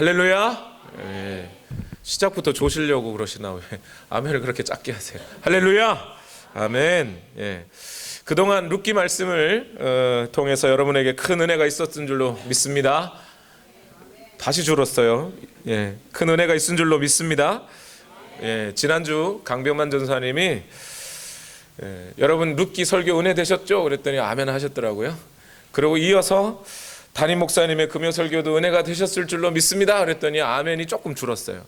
할렐루야. 예. 시작부터 조시려고 그러시나 왜 아멘을 그렇게 작게 하세요? 할렐루야. 아멘. 예. 그동안 룻기 말씀을 통해서 여러분에게 큰 은혜가 있었던 줄로 믿습니다. 다시 줄었어요. 예. 큰 은혜가 있은 줄로 믿습니다. 예. 지난주 강병만 전사님이 여러분 룻기 설교 은혜 되셨죠? 그랬더니 아멘 하셨더라고요. 그리고 이어서 담임 목사님의 금요 설교도 은혜가 되셨을 줄로 믿습니다. 그랬더니 아멘이 조금 줄었어요.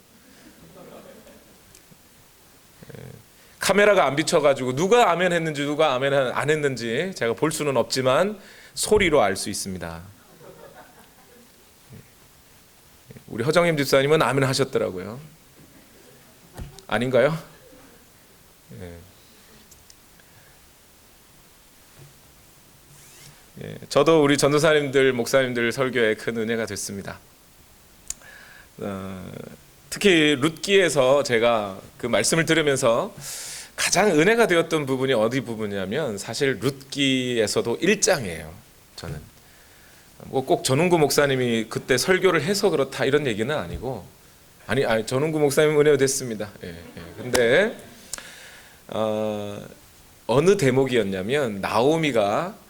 카메라가 안 비춰가지고 누가 아멘 했는지 누가 아멘 안 했는지 제가 볼 수는 없지만 소리로 알 수 있습니다. 우리 허정임 집사님은 아멘 하셨더라고요. 아닌가요? 저도 우리 전도사님들, 목사님들 설교에 큰 은혜가 됐습니다. 특히 룻기에서 제가 그 말씀을 들으면서 가장 은혜가 되었던 부분이 어디 부분이냐면 사실 룻기에서도 1장이에요. 저는 꼭 전웅구 목사님이 그때 설교를 해서 그렇다 이런 얘기는 아니고 아니 전웅구 목사님 은혜가 됐습니다. 근데 어느 대목이었냐면 나오미가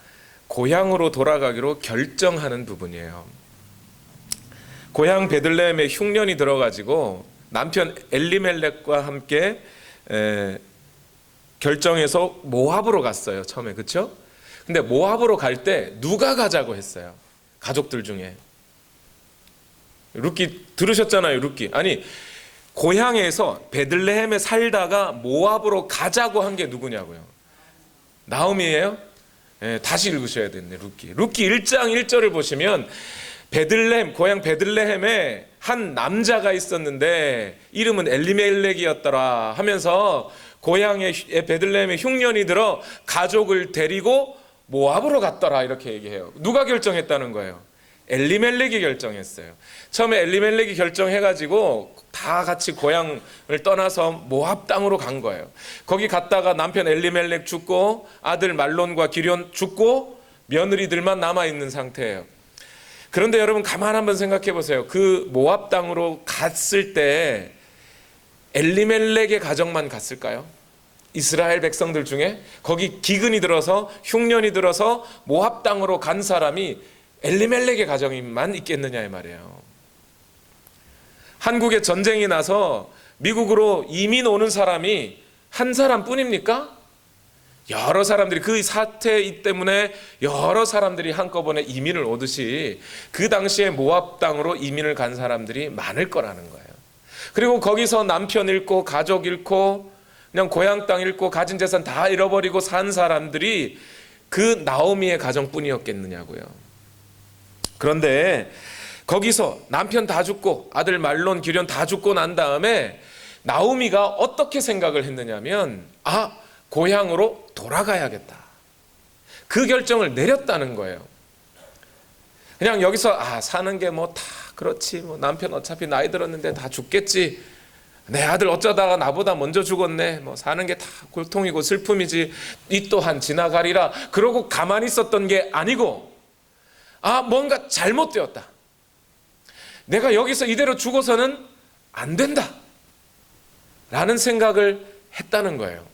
고향으로 돌아가기로 결정하는 부분이에요. 고향 베들레헴에 흉년이 들어가지고 남편 엘리멜렉과 함께 결정해서 모압으로 갔어요. 처음에. 그렇죠? 근데 모압으로 갈 때 누가 가자고 했어요? 가족들 중에. 룻기 들으셨잖아요. 룻기. 아니 고향에서 베들레헴에 살다가 모압으로 가자고 한 게 누구냐고요? 나오미예요? 다시 읽으셔야 되는데 룻기 1장 1절을 보시면 베들레헴, 고향 베들레헴에 한 남자가 있었는데 이름은 엘리멜렉이었더라 하면서 고향의 베들레헴에 흉년이 들어 가족을 데리고 모압으로 갔더라 이렇게 얘기해요. 누가 결정했다는 거예요? 엘리멜렉이 결정했어요. 처음에 엘리멜렉이 결정해가지고 다 같이 고향을 떠나서 모압 땅으로 간 거예요. 거기 갔다가 남편 엘리멜렉 죽고 아들 말론과 기럧 죽고 며느리들만 남아있는 상태예요. 그런데 여러분 가만 한번 생각해 보세요. 그 모압 땅으로 갔을 때 엘리멜렉의 가정만 갔을까요? 이스라엘 백성들 중에 거기 기근이 들어서 흉년이 들어서 모압 땅으로 간 사람이 엘리멜렉의 가정만 있겠느냐 이 말이에요. 한국에 전쟁이 나서 미국으로 이민 오는 사람이 한 사람뿐입니까? 여러 사람들이 그 사태 때문에 여러 사람들이 한꺼번에 이민을 오듯이 그 당시에 모압 땅으로 이민을 간 사람들이 많을 거라는 거예요. 그리고 거기서 남편 잃고 가족 잃고 그냥 고향 땅 잃고 가진 재산 다 잃어버리고 산 사람들이 그 나오미의 가정뿐이었겠느냐고요. 그런데 거기서 남편 다 죽고 아들 말론 기럧 다 죽고 난 다음에 나오미가 어떻게 생각을 했느냐면 고향으로 돌아가야겠다. 그 결정을 내렸다는 거예요. 그냥 여기서 사는 게 뭐 다 그렇지 뭐 남편 어차피 나이 들었는데 다 죽겠지. 내 아들 어쩌다가 나보다 먼저 죽었네. 뭐 사는 게 다 고통이고 슬픔이지. 이 또한 지나가리라. 그러고 가만히 있었던 게 아니고 뭔가 잘못되었다. 내가 여기서 이대로 죽어서는 안 된다. 라는 생각을 했다는 거예요.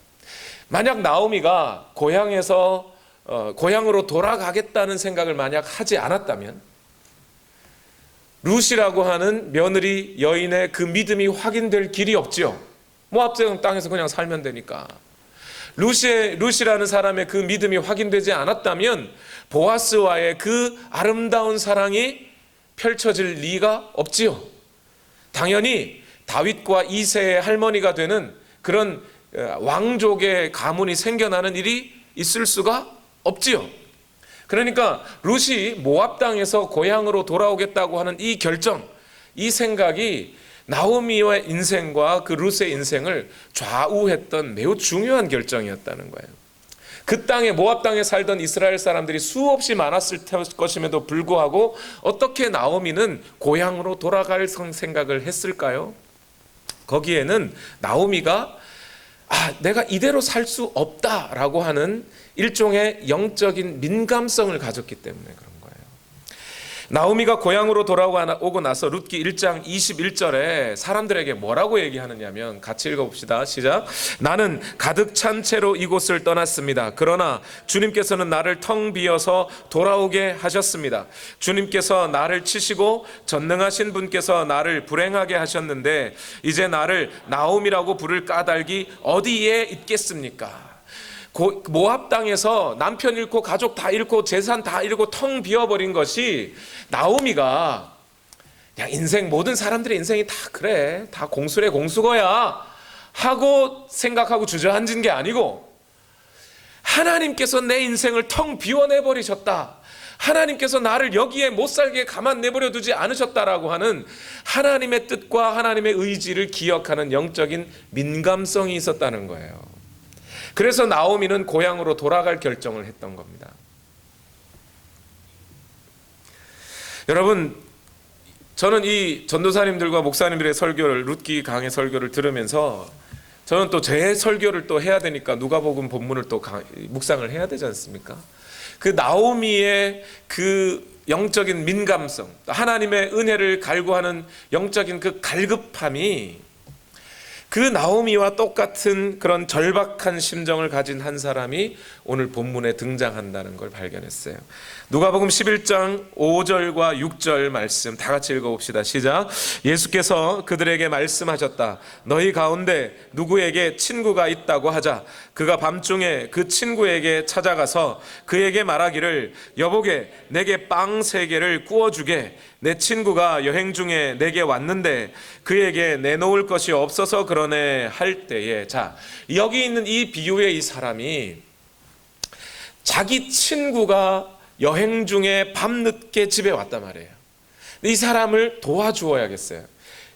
만약 나오미가 고향으로 돌아가겠다는 생각을 만약 하지 않았다면 룻이라고 하는 며느리 여인의 그 믿음이 확인될 길이 없지요. 모압 땅에서 그냥 살면 되니까. 룻이라는 사람의 그 믿음이 확인되지 않았다면 보아스와의 그 아름다운 사랑이 펼쳐질 리가 없지요. 당연히 다윗과 이새의 할머니가 되는 그런 왕족의 가문이 생겨나는 일이 있을 수가 없지요. 그러니까 룻이 모압 땅에서 고향으로 돌아오겠다고 하는 이 결정, 이 생각이 나오미의 인생과 그 룻의 인생을 좌우했던 매우 중요한 결정이었다는 거예요. 그 땅에 모압 땅에 살던 이스라엘 사람들이 수없이 많았을 것임에도 불구하고 어떻게 나오미는 고향으로 돌아갈 생각을 했을까요? 거기에는 나오미가 내가 이대로 살 수 없다라고 하는 일종의 영적인 민감성을 가졌기 때문에 그런 거예요. 나오미가 고향으로 돌아오고 나서 룻기 1장 21절에 사람들에게 뭐라고 얘기하느냐면, 같이 읽어봅시다. 시작. 나는 가득 찬 채로 이곳을 떠났습니다. 그러나 주님께서는 나를 텅 비어서 돌아오게 하셨습니다. 주님께서 나를 치시고 전능하신 분께서 나를 불행하게 하셨는데 이제 나를 나오미라고 부를 까닭이 어디에 있겠습니까? 모압 땅에서 남편 잃고 가족 다 잃고 재산 다 잃고 텅 비어버린 것이, 나오미가 야, 인생 모든 사람들의 인생이 다 그래, 다 공수래 공수거야 하고 생각하고 주저앉은 게 아니고, 하나님께서 내 인생을 텅 비워내버리셨다, 하나님께서 나를 여기에 못 살게 가만 내버려 두지 않으셨다라고 하는 하나님의 뜻과 하나님의 의지를 기억하는 영적인 민감성이 있었다는 거예요. 그래서 나오미는 고향으로 돌아갈 결정을 했던 겁니다. 여러분, 저는 이 전도사님들과 목사님들의 설교를, 룻기 강의 설교를 들으면서 저는 또 제 설교를 또 해야 되니까 누가복음 본문을 또 묵상을 해야 되지 않습니까? 그 나오미의 그 영적인 민감성, 하나님의 은혜를 갈구하는 영적인 그 갈급함이, 그 나오미와 똑같은 그런 절박한 심정을 가진 한 사람이 오늘 본문에 등장한다는 걸 발견했어요. 누가복음 11장 5절과 6절 말씀 다 같이 읽어봅시다. 시작. 예수께서 그들에게 말씀하셨다. 너희 가운데 누구에게 친구가 있다고 하자. 그가 밤중에 그 친구에게 찾아가서 그에게 말하기를, 여보게 내게 빵 3개를 구워주게. 내 친구가 여행 중에 내게 왔는데 그에게 내놓을 것이 없어서 그러네 할 때에, 자, 여기 있는 이 비유의 이 사람이 자기 친구가 여행 중에 밤늦게 집에 왔단 말이에요. 이 사람을 도와주어야겠어요.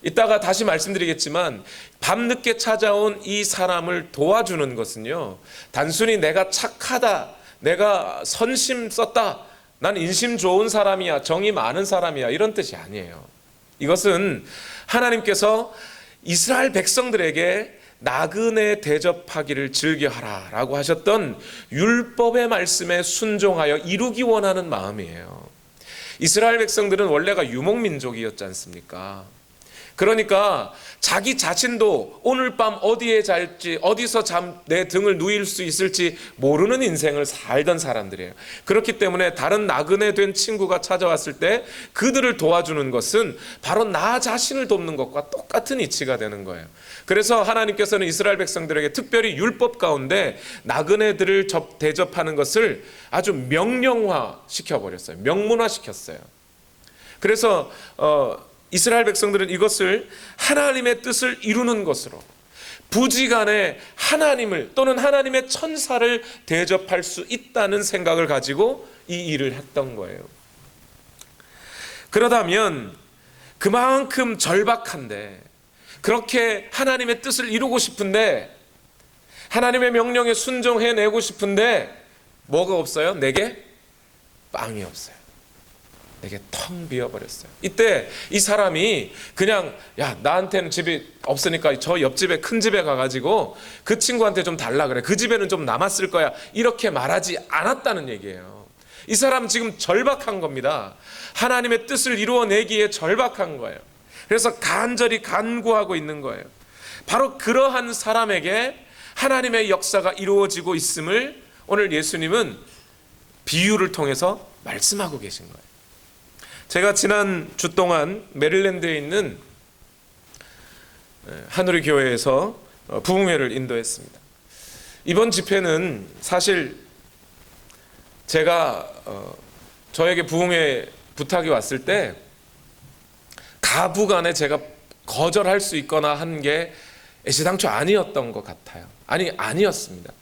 이따가 다시 말씀드리겠지만, 밤늦게 찾아온 이 사람을 도와주는 것은요, 단순히 내가 착하다, 내가 선심 썼다, 난 인심 좋은 사람이야, 정이 많은 사람이야, 이런 뜻이 아니에요. 이것은 하나님께서 이스라엘 백성들에게 나그네 대접하기를 즐겨하라 라고 하셨던 율법의 말씀에 순종하여 이루기 원하는 마음이에요. 이스라엘 백성들은 원래가 유목민족이었지 않습니까? 그러니까 자기 자신도 오늘 밤 어디에 잘지, 어디서 내 등을 누일 수 있을지 모르는 인생을 살던 사람들이에요. 그렇기 때문에 다른 나그네 된 친구가 찾아왔을 때 그들을 도와주는 것은 바로 나 자신을 돕는 것과 똑같은 이치가 되는 거예요. 그래서 하나님께서는 이스라엘 백성들에게 특별히 율법 가운데 나그네들을 대접하는 것을 아주 명령화 시켜버렸어요. 명문화 시켰어요. 그래서 이스라엘 백성들은 이것을 하나님의 뜻을 이루는 것으로, 부지간에 하나님을 또는 하나님의 천사를 대접할 수 있다는 생각을 가지고 이 일을 했던 거예요. 그러다면 그만큼 절박한데, 그렇게 하나님의 뜻을 이루고 싶은데, 하나님의 명령에 순종해내고 싶은데 뭐가 없어요? 내게 빵이 없어요. 내게 텅 비어버렸어요. 이때 이 사람이 그냥, 야, 나한테는 집이 없으니까 저 옆집에 큰 집에 가가지고 그 친구한테 좀 달라 그래, 그 집에는 좀 남았을 거야, 이렇게 말하지 않았다는 얘기예요. 이 사람은 지금 절박한 겁니다. 하나님의 뜻을 이루어내기에 절박한 거예요. 그래서 간절히 간구하고 있는 거예요. 바로 그러한 사람에게 하나님의 역사가 이루어지고 있음을 오늘 예수님은 비유를 통해서 말씀하고 계신 거예요. 제가 지난 주 동안 메릴랜드에 있는 한우리 교회에서 부흥회를 인도했습니다. 이번 집회는 사실 제가 저에게 부흥회 부탁이 왔을 때 가부간에 제가 거절할 수 있거나 한 게 애시당초 아니었던 것 같아요. 아니었습니다.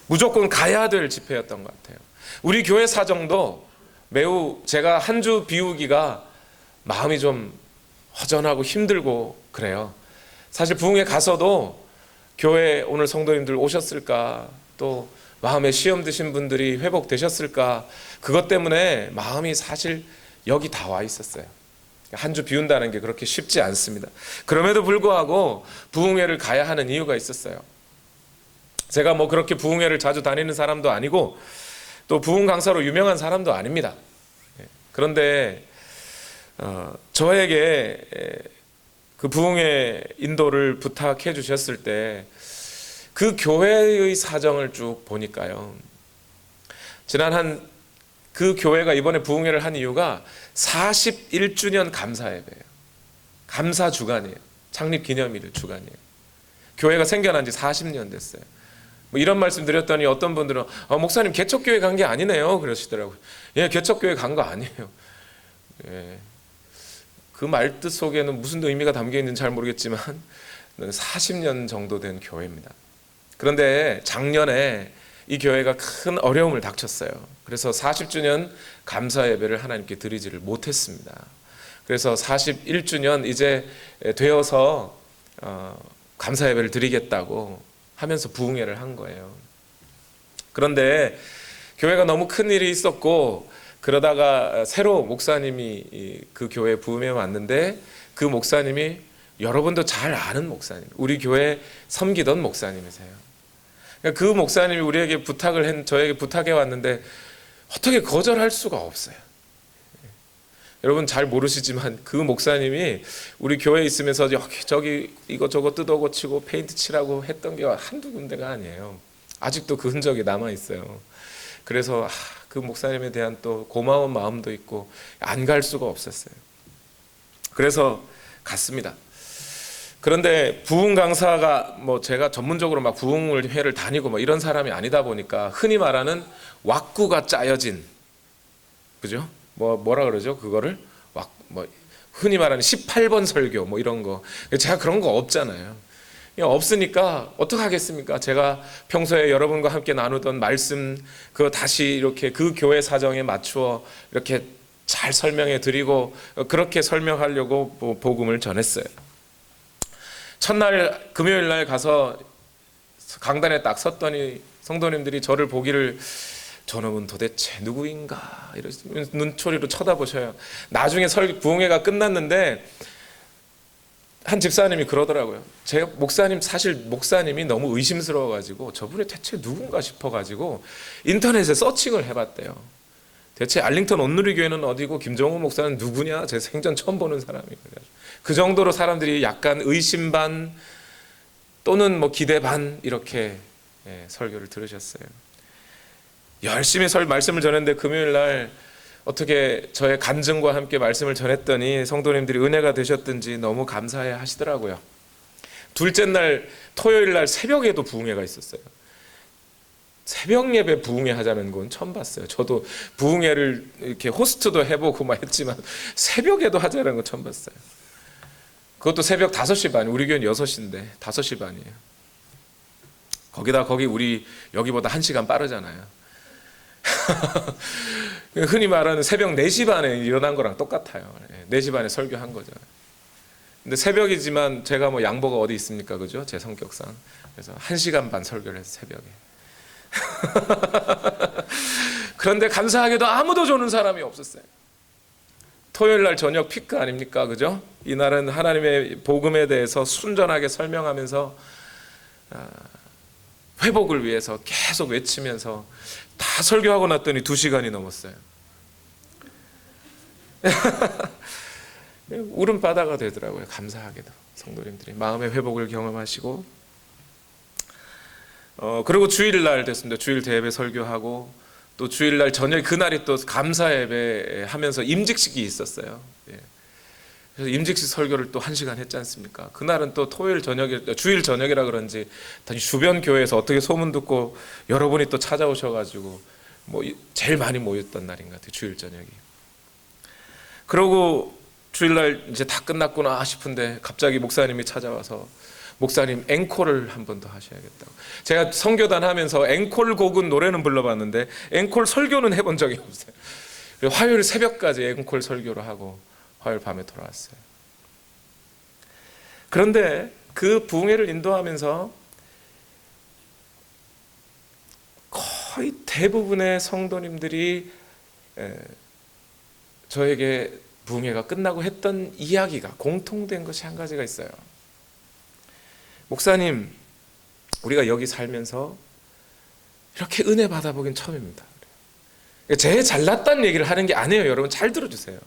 무조건 가야 될 집회였던 것 같아요. 우리 교회 사정도 매우, 제가 한 주 비우기가 마음이 좀 허전하고 힘들고 그래요. 사실 부흥회 가서도 교회 오늘 성도님들 오셨을까, 또 마음에 시험 드신 분들이 회복되셨을까, 그것 때문에 마음이 사실 여기 다 와 있었어요. 한 주 비운다는 게 그렇게 쉽지 않습니다. 그럼에도 불구하고 부흥회를 가야 하는 이유가 있었어요. 제가 뭐 그렇게 부흥회를 자주 다니는 사람도 아니고 또 부흥 강사로 유명한 사람도 아닙니다. 그런데 저에게 그 부흥의 인도를 부탁해 주셨을 때 그 교회의 사정을 쭉 보니까요, 지난 그 교회가 이번에 부흥회를 한 이유가 41주년 감사 예배예요. 감사 주간이에요. 창립 기념일 주간이에요. 교회가 생겨난 지 40년 됐어요. 뭐 이런 말씀 드렸더니 어떤 분들은 목사님 개척교회 간 게 아니네요 그러시더라고요. 예, 개척교회 간 거 아니에요. 예, 그 말뜻 속에는 무슨 의미가 담겨 있는지 잘 모르겠지만 40년 정도 된 교회입니다. 그런데 작년에 이 교회가 큰 어려움을 닥쳤어요. 그래서 40주년 감사 예배를 하나님께 드리지를 못했습니다. 그래서 41주년 이제 되어서 감사 예배를 드리겠다고 하면서 부흥회를 한 거예요. 그런데 교회가 너무 큰 일이 있었고, 그러다가 새로 목사님이 그 교회에 부흥회에 왔는데, 그 목사님이 여러분도 잘 아는 목사님, 우리 교회 섬기던 목사님이세요. 그 목사님이 우리에게 저에게 부탁해 왔는데 어떻게 거절할 수가 없어요. 여러분 잘 모르시지만 그 목사님이 우리 교회에 있으면서 저기 이것저것 뜯어고치고 페인트 칠하고 했던 게 한두 군데가 아니에요. 아직도 그 흔적이 남아있어요. 그래서 그 목사님에 대한 또 고마운 마음도 있고 안 갈 수가 없었어요. 그래서 갔습니다. 그런데 부흥 강사가 제가 전문적으로 막 부흥회를 다니고 이런 사람이 아니다 보니까 흔히 말하는 왁구가 짜여진, 그죠? 뭐라 그러죠? 그거를 흔히 말하는 18번 설교 이런 거. 제가 그런 거 없잖아요. 없으니까 어떡하겠습니까? 제가 평소에 여러분과 함께 나누던 말씀 그거 다시 이렇게 그 교회 사정에 맞추어 이렇게 잘 설명해 드리고 그렇게 설명하려고 복음을 전했어요. 첫날 금요일 날 가서 강단에 딱 섰더니 성도님들이 저를 보기를 저놈은 도대체 누구인가 이러면서 눈초리로 쳐다보셔요. 나중에 부흥회가 끝났는데 한 집사님이 그러더라고요. 제 목사님이 너무 의심스러워가지고 저분이 대체 누군가 싶어가지고 인터넷에 서칭을 해봤대요. 대체 알링턴 온누리교회는 어디고 김정호 목사는 누구냐? 제 생전 처음 보는 사람이에요. 그 정도로 사람들이 약간 의심 반 또는 기대 반 이렇게 설교를 들으셨어요. 열심히 말씀을 전했는데 금요일 날 어떻게 저의 간증과 함께 말씀을 전했더니 성도님들이 은혜가 되셨든지 너무 감사해 하시더라고요. 둘째 날 토요일 날 새벽에도 부흥회가 있었어요. 새벽 예배 부흥회 하자는 건 처음 봤어요. 저도 부흥회를 이렇게 호스트도 해보고 했지만 새벽에도 하자는 건 처음 봤어요. 그것도 새벽 5시 반, 우리 교회는 6시인데 5시 반이에요. 거기 우리 여기보다 1시간 빠르잖아요. 흔히 말하는 새벽 4시 반에 일어난 거랑 똑같아요. 4시 반에 설교한 거죠. 근데 새벽이지만 제가 양보가 어디 있습니까? 그죠? 제 성격상. 그래서 1시간 반 설교를 해서 새벽에. 그런데 감사하게도 아무도 조는 사람이 없었어요. 토요일 날 저녁 피크 아닙니까? 그죠? 이날은 하나님의 복음에 대해서 순전하게 설명하면서 회복을 위해서 계속 외치면서 다 설교하고 났더니 2시간이 넘었어요. 울음바다가 되더라고요. 감사하게도 성도님들이 마음의 회복을 경험하시고 그리고 주일날 됐습니다. 주일 대예배 설교하고 또 주일날 저녁 그날이 또 감사 예배 하면서 임직식이 있었어요. 그래서 임직식 설교를 또 1시간 했지 않습니까? 그날은 또 주일 저녁이라 그런지 주변 교회에서 어떻게 소문 듣고 여러분이 또 찾아오셔가지고 제일 많이 모였던 날인 것 같아요. 주일 저녁이. 그러고 주일날 이제 다 끝났구나 싶은데 갑자기 목사님이 찾아와서 목사님 앵콜을 한 번 더 하셔야겠다고. 제가 선교단 하면서 앵콜 곡은 노래는 불러봤는데 앵콜 설교는 해본 적이 없어요. 화요일 새벽까지 앵콜 설교를 하고 화요일 밤에 돌아왔어요. 그런데 그 부흥회를 인도하면서 거의 대부분의 성도님들이 저에게 부흥회가 끝나고 했던 이야기가 공통된 것이 한 가지가 있어요. 목사님, 우리가 여기 살면서 이렇게 은혜 받아보긴 처음입니다. 제 잘났다는 얘기를 하는 게 아니에요. 여러분 잘 들어주세요.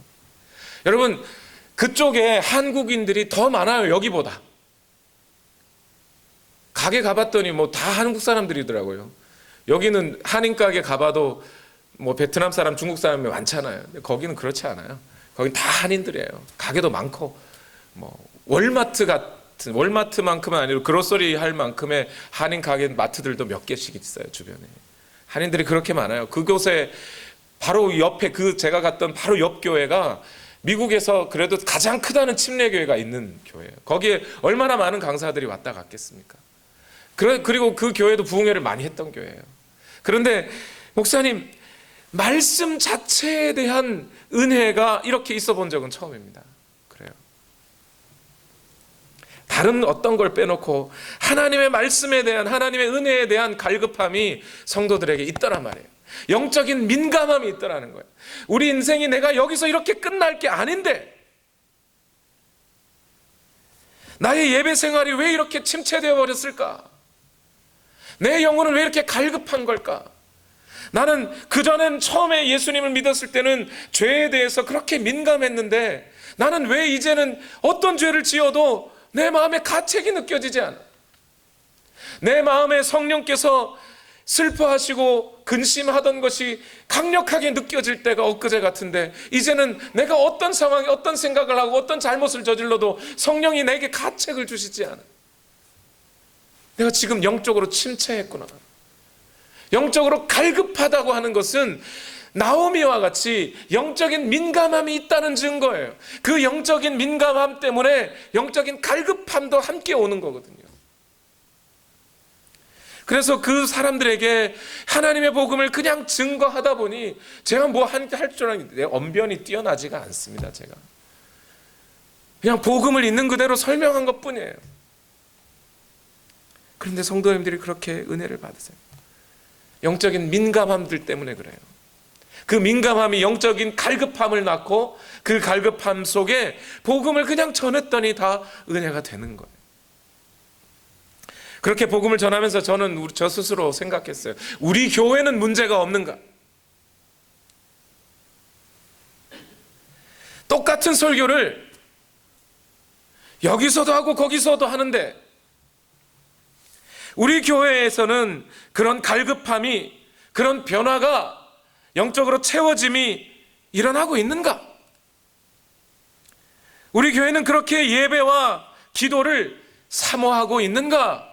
여러분 그쪽에 한국인들이 더 많아요. 여기보다. 가게 가봤더니 뭐 다 한국 사람들이더라고요. 여기는 한인 가게 가봐도 뭐 베트남 사람, 중국 사람이 많잖아요. 근데 거기는 그렇지 않아요. 거긴 다 한인들이에요. 가게도 많고 뭐 월마트만큼은 아니고 그로서리 할 만큼의 한인 가게 마트들도 몇 개씩 있어요. 주변에 한인들이 그렇게 많아요. 그곳에 바로 옆에 제가 갔던 바로 옆 교회가 미국에서 그래도 가장 크다는 침례교회가 있는 교회예요. 거기에 얼마나 많은 강사들이 왔다 갔겠습니까? 그리고 그 교회도 부흥회를 많이 했던 교회예요. 그런데 목사님, 말씀 자체에 대한 은혜가 이렇게 있어 본 적은 처음입니다. 그래요. 다른 어떤 걸 빼놓고 하나님의 말씀에 대한, 하나님의 은혜에 대한 갈급함이 성도들에게 있더란 말이에요. 영적인 민감함이 있더라는 거예요. 우리 인생이 내가 여기서 이렇게 끝날 게 아닌데, 나의 예배 생활이 왜 이렇게 침체되어 버렸을까? 내 영혼은 왜 이렇게 갈급한 걸까? 나는 그전엔 처음에 예수님을 믿었을 때는 죄에 대해서 그렇게 민감했는데, 나는 왜 이제는 어떤 죄를 지어도 내 마음에 가책이 느껴지지 않아? 내 마음에 성령께서 슬퍼하시고 근심하던 것이 강력하게 느껴질 때가 엊그제 같은데, 이제는 내가 어떤 상황에 어떤 생각을 하고 어떤 잘못을 저질러도 성령이 내게 가책을 주시지 않아. 내가 지금 영적으로 침체했구나. 영적으로 갈급하다고 하는 것은 나오미와 같이 영적인 민감함이 있다는 증거예요. 그 영적인 민감함 때문에 영적인 갈급함도 함께 오는 거거든요. 그래서 그 사람들에게 하나님의 복음을 그냥 증거하다 보니 제가 뭐 할 줄 아는 내 언변이 뛰어나지가 않습니다. 제가 그냥 복음을 있는 그대로 설명한 것뿐이에요. 그런데 성도님들이 그렇게 은혜를 받으세요. 영적인 민감함들 때문에 그래요. 그 민감함이 영적인 갈급함을 낳고 그 갈급함 속에 복음을 그냥 전했더니 다 은혜가 되는 거예요. 그렇게 복음을 전하면서 저는 저 스스로 생각했어요. 우리 교회는 문제가 없는가? 똑같은 설교를 여기서도 하고 거기서도 하는데 우리 교회에서는 그런 갈급함이, 그런 변화가, 영적으로 채워짐이 일어나고 있는가? 우리 교회는 그렇게 예배와 기도를 사모하고 있는가?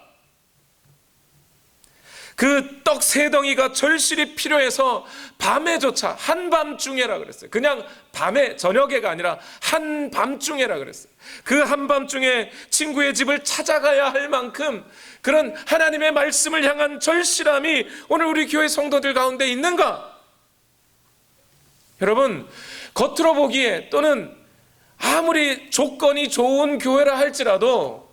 그 떡 세 덩이가 절실히 필요해서 밤에조차, 한밤중에라 그랬어요. 그냥 밤에, 저녁에가 아니라 한밤중에라 그랬어요. 그 한밤중에 친구의 집을 찾아가야 할 만큼 그런 하나님의 말씀을 향한 절실함이 오늘 우리 교회 성도들 가운데 있는가? 여러분, 겉으로 보기에 또는 아무리 조건이 좋은 교회라 할지라도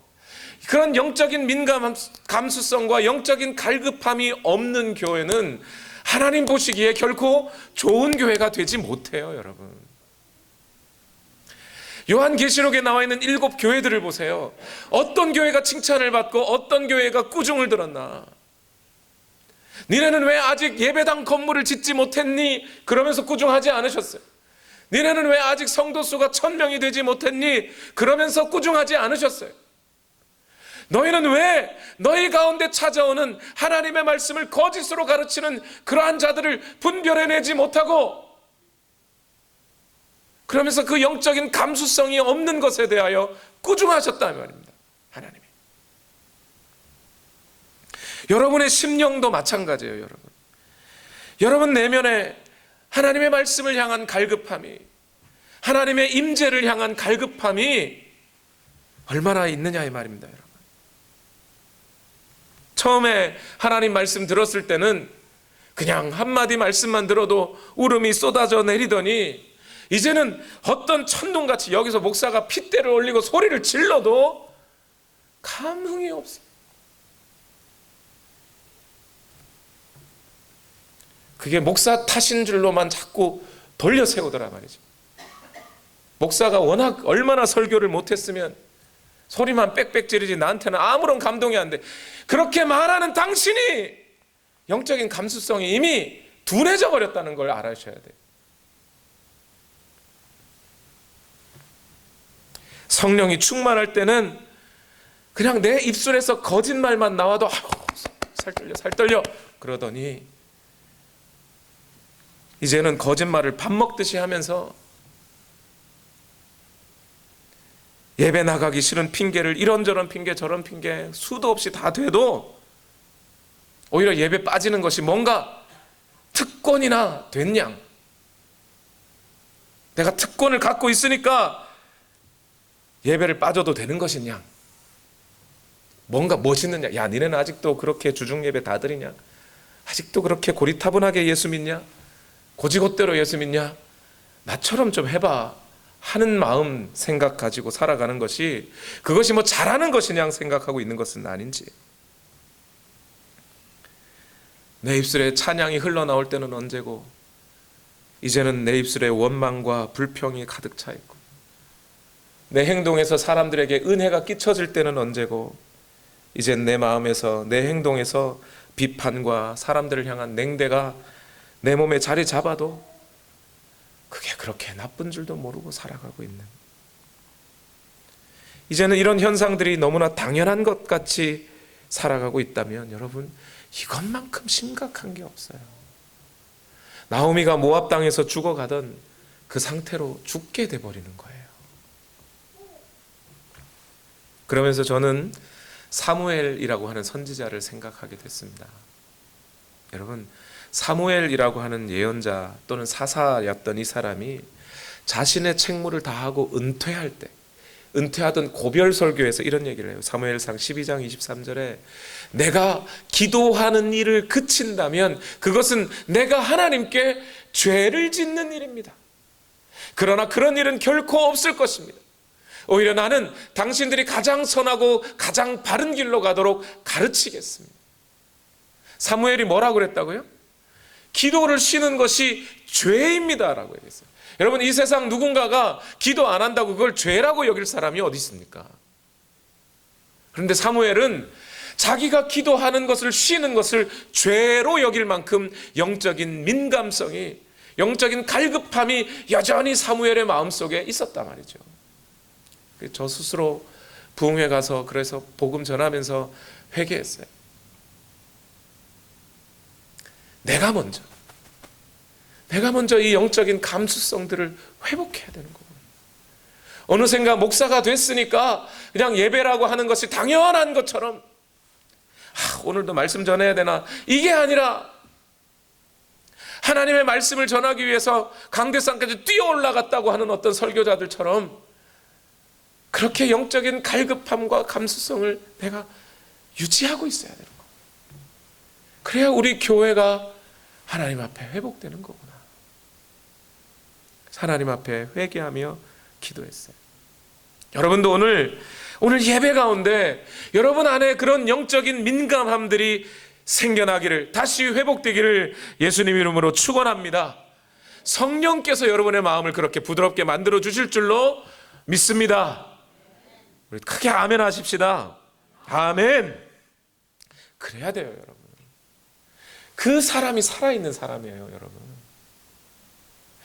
그런 영적인 민감함, 감수성과 영적인 갈급함이 없는 교회는 하나님 보시기에 결코 좋은 교회가 되지 못해요, 여러분. 요한계시록에 나와 있는 7 교회들을 보세요. 어떤 교회가 칭찬을 받고 어떤 교회가 꾸중을 들었나? 니네는 왜 아직 예배당 건물을 짓지 못했니? 그러면서 꾸중하지 않으셨어요. 니네는 왜 아직 성도 수가 1000명이 되지 못했니? 그러면서 꾸중하지 않으셨어요. 너희는 왜 너희 가운데 찾아오는 하나님의 말씀을 거짓으로 가르치는 그러한 자들을 분별해내지 못하고, 그러면서 그 영적인 감수성이 없는 것에 대하여 꾸중하셨다는 말입니다. 하나님이. 여러분의 심령도 마찬가지예요. 여러분, 여러분 내면에 하나님의 말씀을 향한 갈급함이, 하나님의 임재를 향한 갈급함이 얼마나 있느냐 이 말입니다. 여러분, 처음에 하나님 말씀 들었을 때는 그냥 한마디 말씀만 들어도 울음이 쏟아져 내리더니 이제는 어떤 천둥같이 여기서 목사가 핏대를 올리고 소리를 질러도 감흥이 없어요. 그게 목사 탓인 줄로만 자꾸 돌려 세우더라 말이죠. 목사가 워낙 얼마나 설교를 못했으면 소리만 빽빽 지르지 나한테는 아무런 감동이 안 돼. 그렇게 말하는 당신이 영적인 감수성이 이미 둔해져 버렸다는 걸 알아셔야 돼요. 성령이 충만할 때는 그냥 내 입술에서 거짓말만 나와도 살 떨려 그러더니 이제는 거짓말을 밥 먹듯이 하면서 예배 나가기 싫은 핑계를 이런저런 핑계 저런 핑계 수도 없이 다 돼도 오히려 예배 빠지는 것이 뭔가 특권이나 된 양, 내가 특권을 갖고 있으니까 예배를 빠져도 되는 것이냐, 뭔가 멋있는 양, 야 니네는 아직도 그렇게 주중 예배 다 드리냐, 아직도 그렇게 고리타분하게 예수 믿냐, 고지곳대로 예수 믿냐, 나처럼 좀 해봐 하는 마음 생각 가지고 살아가는 것이, 그것이 뭐 잘하는 것이냐 생각하고 있는 것은 아닌지. 내 입술에 찬양이 흘러나올 때는 언제고 이제는 내 입술에 원망과 불평이 가득 차 있고 내 행동에서 사람들에게 은혜가 끼쳐질 때는 언제고 이젠 내 마음에서 내 행동에서 비판과 사람들을 향한 냉대가 내 몸에 자리 잡아도 그게 그렇게 나쁜 줄도 모르고 살아가고 있는, 이제는 이런 현상들이 너무나 당연한 것 같이 살아가고 있다면 여러분, 이것만큼 심각한 게 없어요. 나오미가 모압 땅에서 죽어가던 그 상태로 죽게 돼버리는 거예요. 그러면서 저는 사무엘이라고 하는 선지자를 생각하게 됐습니다. 여러분, 사무엘이라고 하는 예언자 또는 사사였던 이 사람이 자신의 책무를 다하고 은퇴할 때, 은퇴하던 고별 설교에서 이런 얘기를 해요. 사무엘상 12장 23절에 내가 기도하는 일을 그친다면 그것은 내가 하나님께 죄를 짓는 일입니다. 그러나 그런 일은 결코 없을 것입니다. 오히려 나는 당신들이 가장 선하고 가장 바른 길로 가도록 가르치겠습니다. 사무엘이 뭐라고 그랬다고요? 기도를 쉬는 것이 죄입니다 라고 얘기했어요. 여러분, 이 세상 누군가가 기도 안 한다고 그걸 죄라고 여길 사람이 어디 있습니까? 그런데 사무엘은 자기가 기도하는 것을 쉬는 것을 죄로 여길 만큼 영적인 민감성이, 영적인 갈급함이 여전히 사무엘의 마음속에 있었단 말이죠. 저 스스로 부흥회 가서 그래서 복음 전하면서 회개했어요. 내가 먼저 이 영적인 감수성들을 회복해야 되는 거구나. 어느샌가 목사가 됐으니까 그냥 예배라고 하는 것이 당연한 것처럼 오늘도 말씀 전해야 되나, 이게 아니라 하나님의 말씀을 전하기 위해서 강대상까지 뛰어 올라갔다고 하는 어떤 설교자들처럼 그렇게 영적인 갈급함과 감수성을 내가 유지하고 있어야 되는 거예요. 그래야 우리 교회가 하나님 앞에 회복되는 거구나. 하나님 앞에 회개하며 기도했어요. 여러분도 오늘 예배 가운데 여러분 안에 그런 영적인 민감함들이 생겨나기를, 다시 회복되기를 예수님 이름으로 축원합니다. 성령께서 여러분의 마음을 그렇게 부드럽게 만들어 주실 줄로 믿습니다. 우리 크게 아멘 하십시다. 아멘. 그래야 돼요, 여러분. 그 사람이 살아있는 사람이에요, 여러분.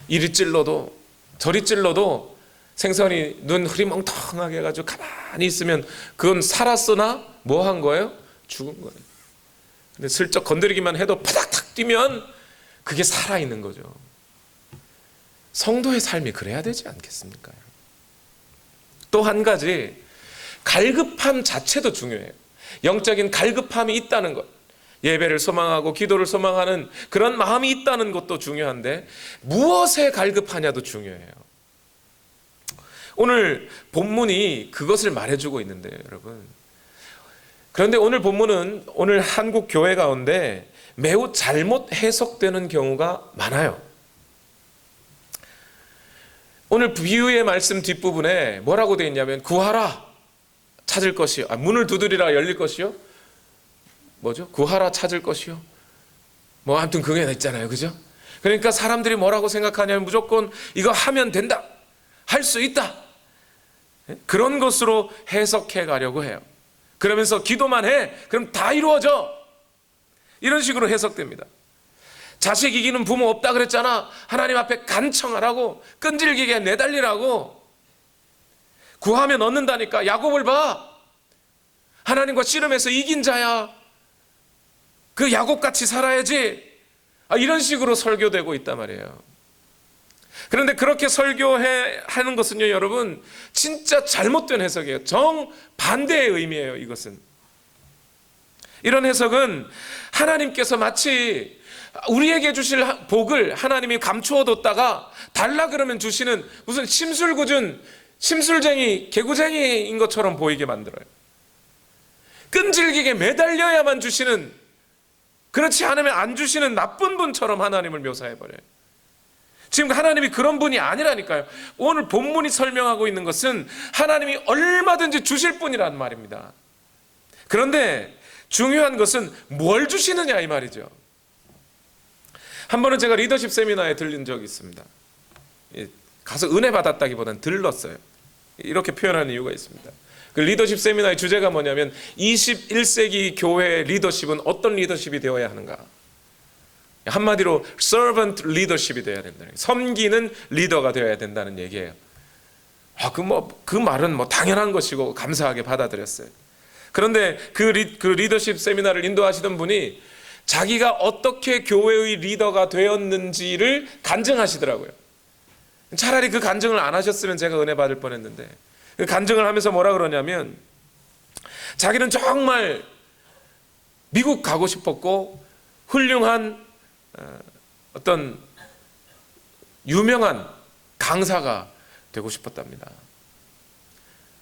이리 찔러도 저리 찔러도 생선이 눈 흐리멍텅하게 해가지고 가만히 있으면 그건 살았으나 뭐 한 거예요? 죽은 거예요. 근데 슬쩍 건드리기만 해도 파닥탁 뛰면 그게 살아있는 거죠. 성도의 삶이 그래야 되지 않겠습니까? 또 한 가지, 갈급함 자체도 중요해요. 영적인 갈급함이 있다는 것, 예배를 소망하고 기도를 소망하는 그런 마음이 있다는 것도 중요한데 무엇에 갈급하냐도 중요해요. 오늘 본문이 그것을 말해주고 있는데요, 여러분. 그런데 오늘 본문은 오늘 한국 교회 가운데 매우 잘못 해석되는 경우가 많아요. 오늘 비유의 말씀 뒷부분에 뭐라고 되어 있냐면 구하라 찾을 것이요, 문을 두드리라 열릴 것이요, 뭐죠? 구하라 찾을 것이요, 뭐 아무튼 그게 있잖아요, 그죠? 그러니까 사람들이 뭐라고 생각하냐면 무조건 이거 하면 된다, 할 수 있다, 그런 것으로 해석해 가려고 해요. 그러면서 기도만 해, 그럼 다 이루어져, 이런 식으로 해석됩니다. 자식 이기는 부모 없다 그랬잖아. 하나님 앞에 간청하라고, 끈질기게 내달리라고. 구하면 얻는다니까. 야곱을 봐. 하나님과 씨름해서 이긴 자야. 그 야곱같이 살아야지. 이런 식으로 설교되고 있단 말이에요. 그런데 그렇게 설교하는 것은요, 여러분, 진짜 잘못된 해석이에요. 정반대의 의미예요. 이것은, 이런 해석은 하나님께서 마치 우리에게 주실 복을 하나님이 감추어뒀다가 달라 그러면 주시는 무슨 심술궂은 심술쟁이, 개구쟁이인 것처럼 보이게 만들어요. 끈질기게 매달려야만 주시는, 그렇지 않으면 안 주시는 나쁜 분처럼 하나님을 묘사해버려요. 지금 하나님이 그런 분이 아니라니까요. 오늘 본문이 설명하고 있는 것은 하나님이 얼마든지 주실 분이란 말입니다. 그런데 중요한 것은 뭘 주시느냐 이 말이죠. 한 번은 제가 리더십 세미나에 들린 적이 있습니다. 가서 은혜 받았다기보다는 들렀어요. 이렇게 표현하는 이유가 있습니다. 그 리더십 세미나의 주제가 뭐냐면 21세기 교회의 리더십은 어떤 리더십이 되어야 하는가. 한마디로 servant leadership이 되어야 된다. 섬기는 리더가 되어야 된다는 얘기예요. 그 말은 당연한 것이고 감사하게 받아들였어요. 그런데 그 리더십 세미나를 인도하시던 분이 자기가 어떻게 교회의 리더가 되었는지를 간증하시더라고요. 차라리 그 간증을 안 하셨으면 제가 은혜 받을 뻔했는데, 그 간증을 하면서 뭐라 그러냐면, 자기는 정말 미국 가고 싶었고 훌륭한 어떤 유명한 강사가 되고 싶었답니다.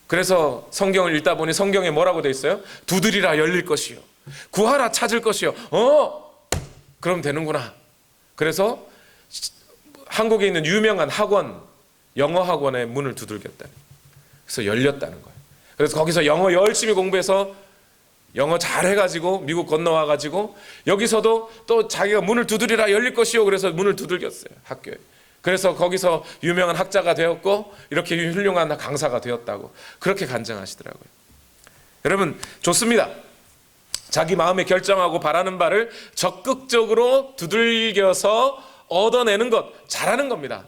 그래서 성경을 읽다 보니 성경에 뭐라고 되어 있어요? 두드리라 열릴 것이요, 구하라 찾을 것이요. 그럼 되는구나. 그래서 한국에 있는 유명한 학원, 영어 학원의 문을 두들겼다. 그래서 열렸다는 거예요. 그래서 거기서 영어 열심히 공부해서 영어 잘해가지고 미국 건너와가지고 여기서도 또 자기가 문을 두드리라 열릴 것이요, 그래서 문을 두들겼어요, 학교에. 그래서 거기서 유명한 학자가 되었고 이렇게 훌륭한 강사가 되었다고 그렇게 간증하시더라고요. 여러분, 좋습니다. 자기 마음에 결정하고 바라는 바를 적극적으로 두들겨서 얻어내는 것, 잘하는 겁니다.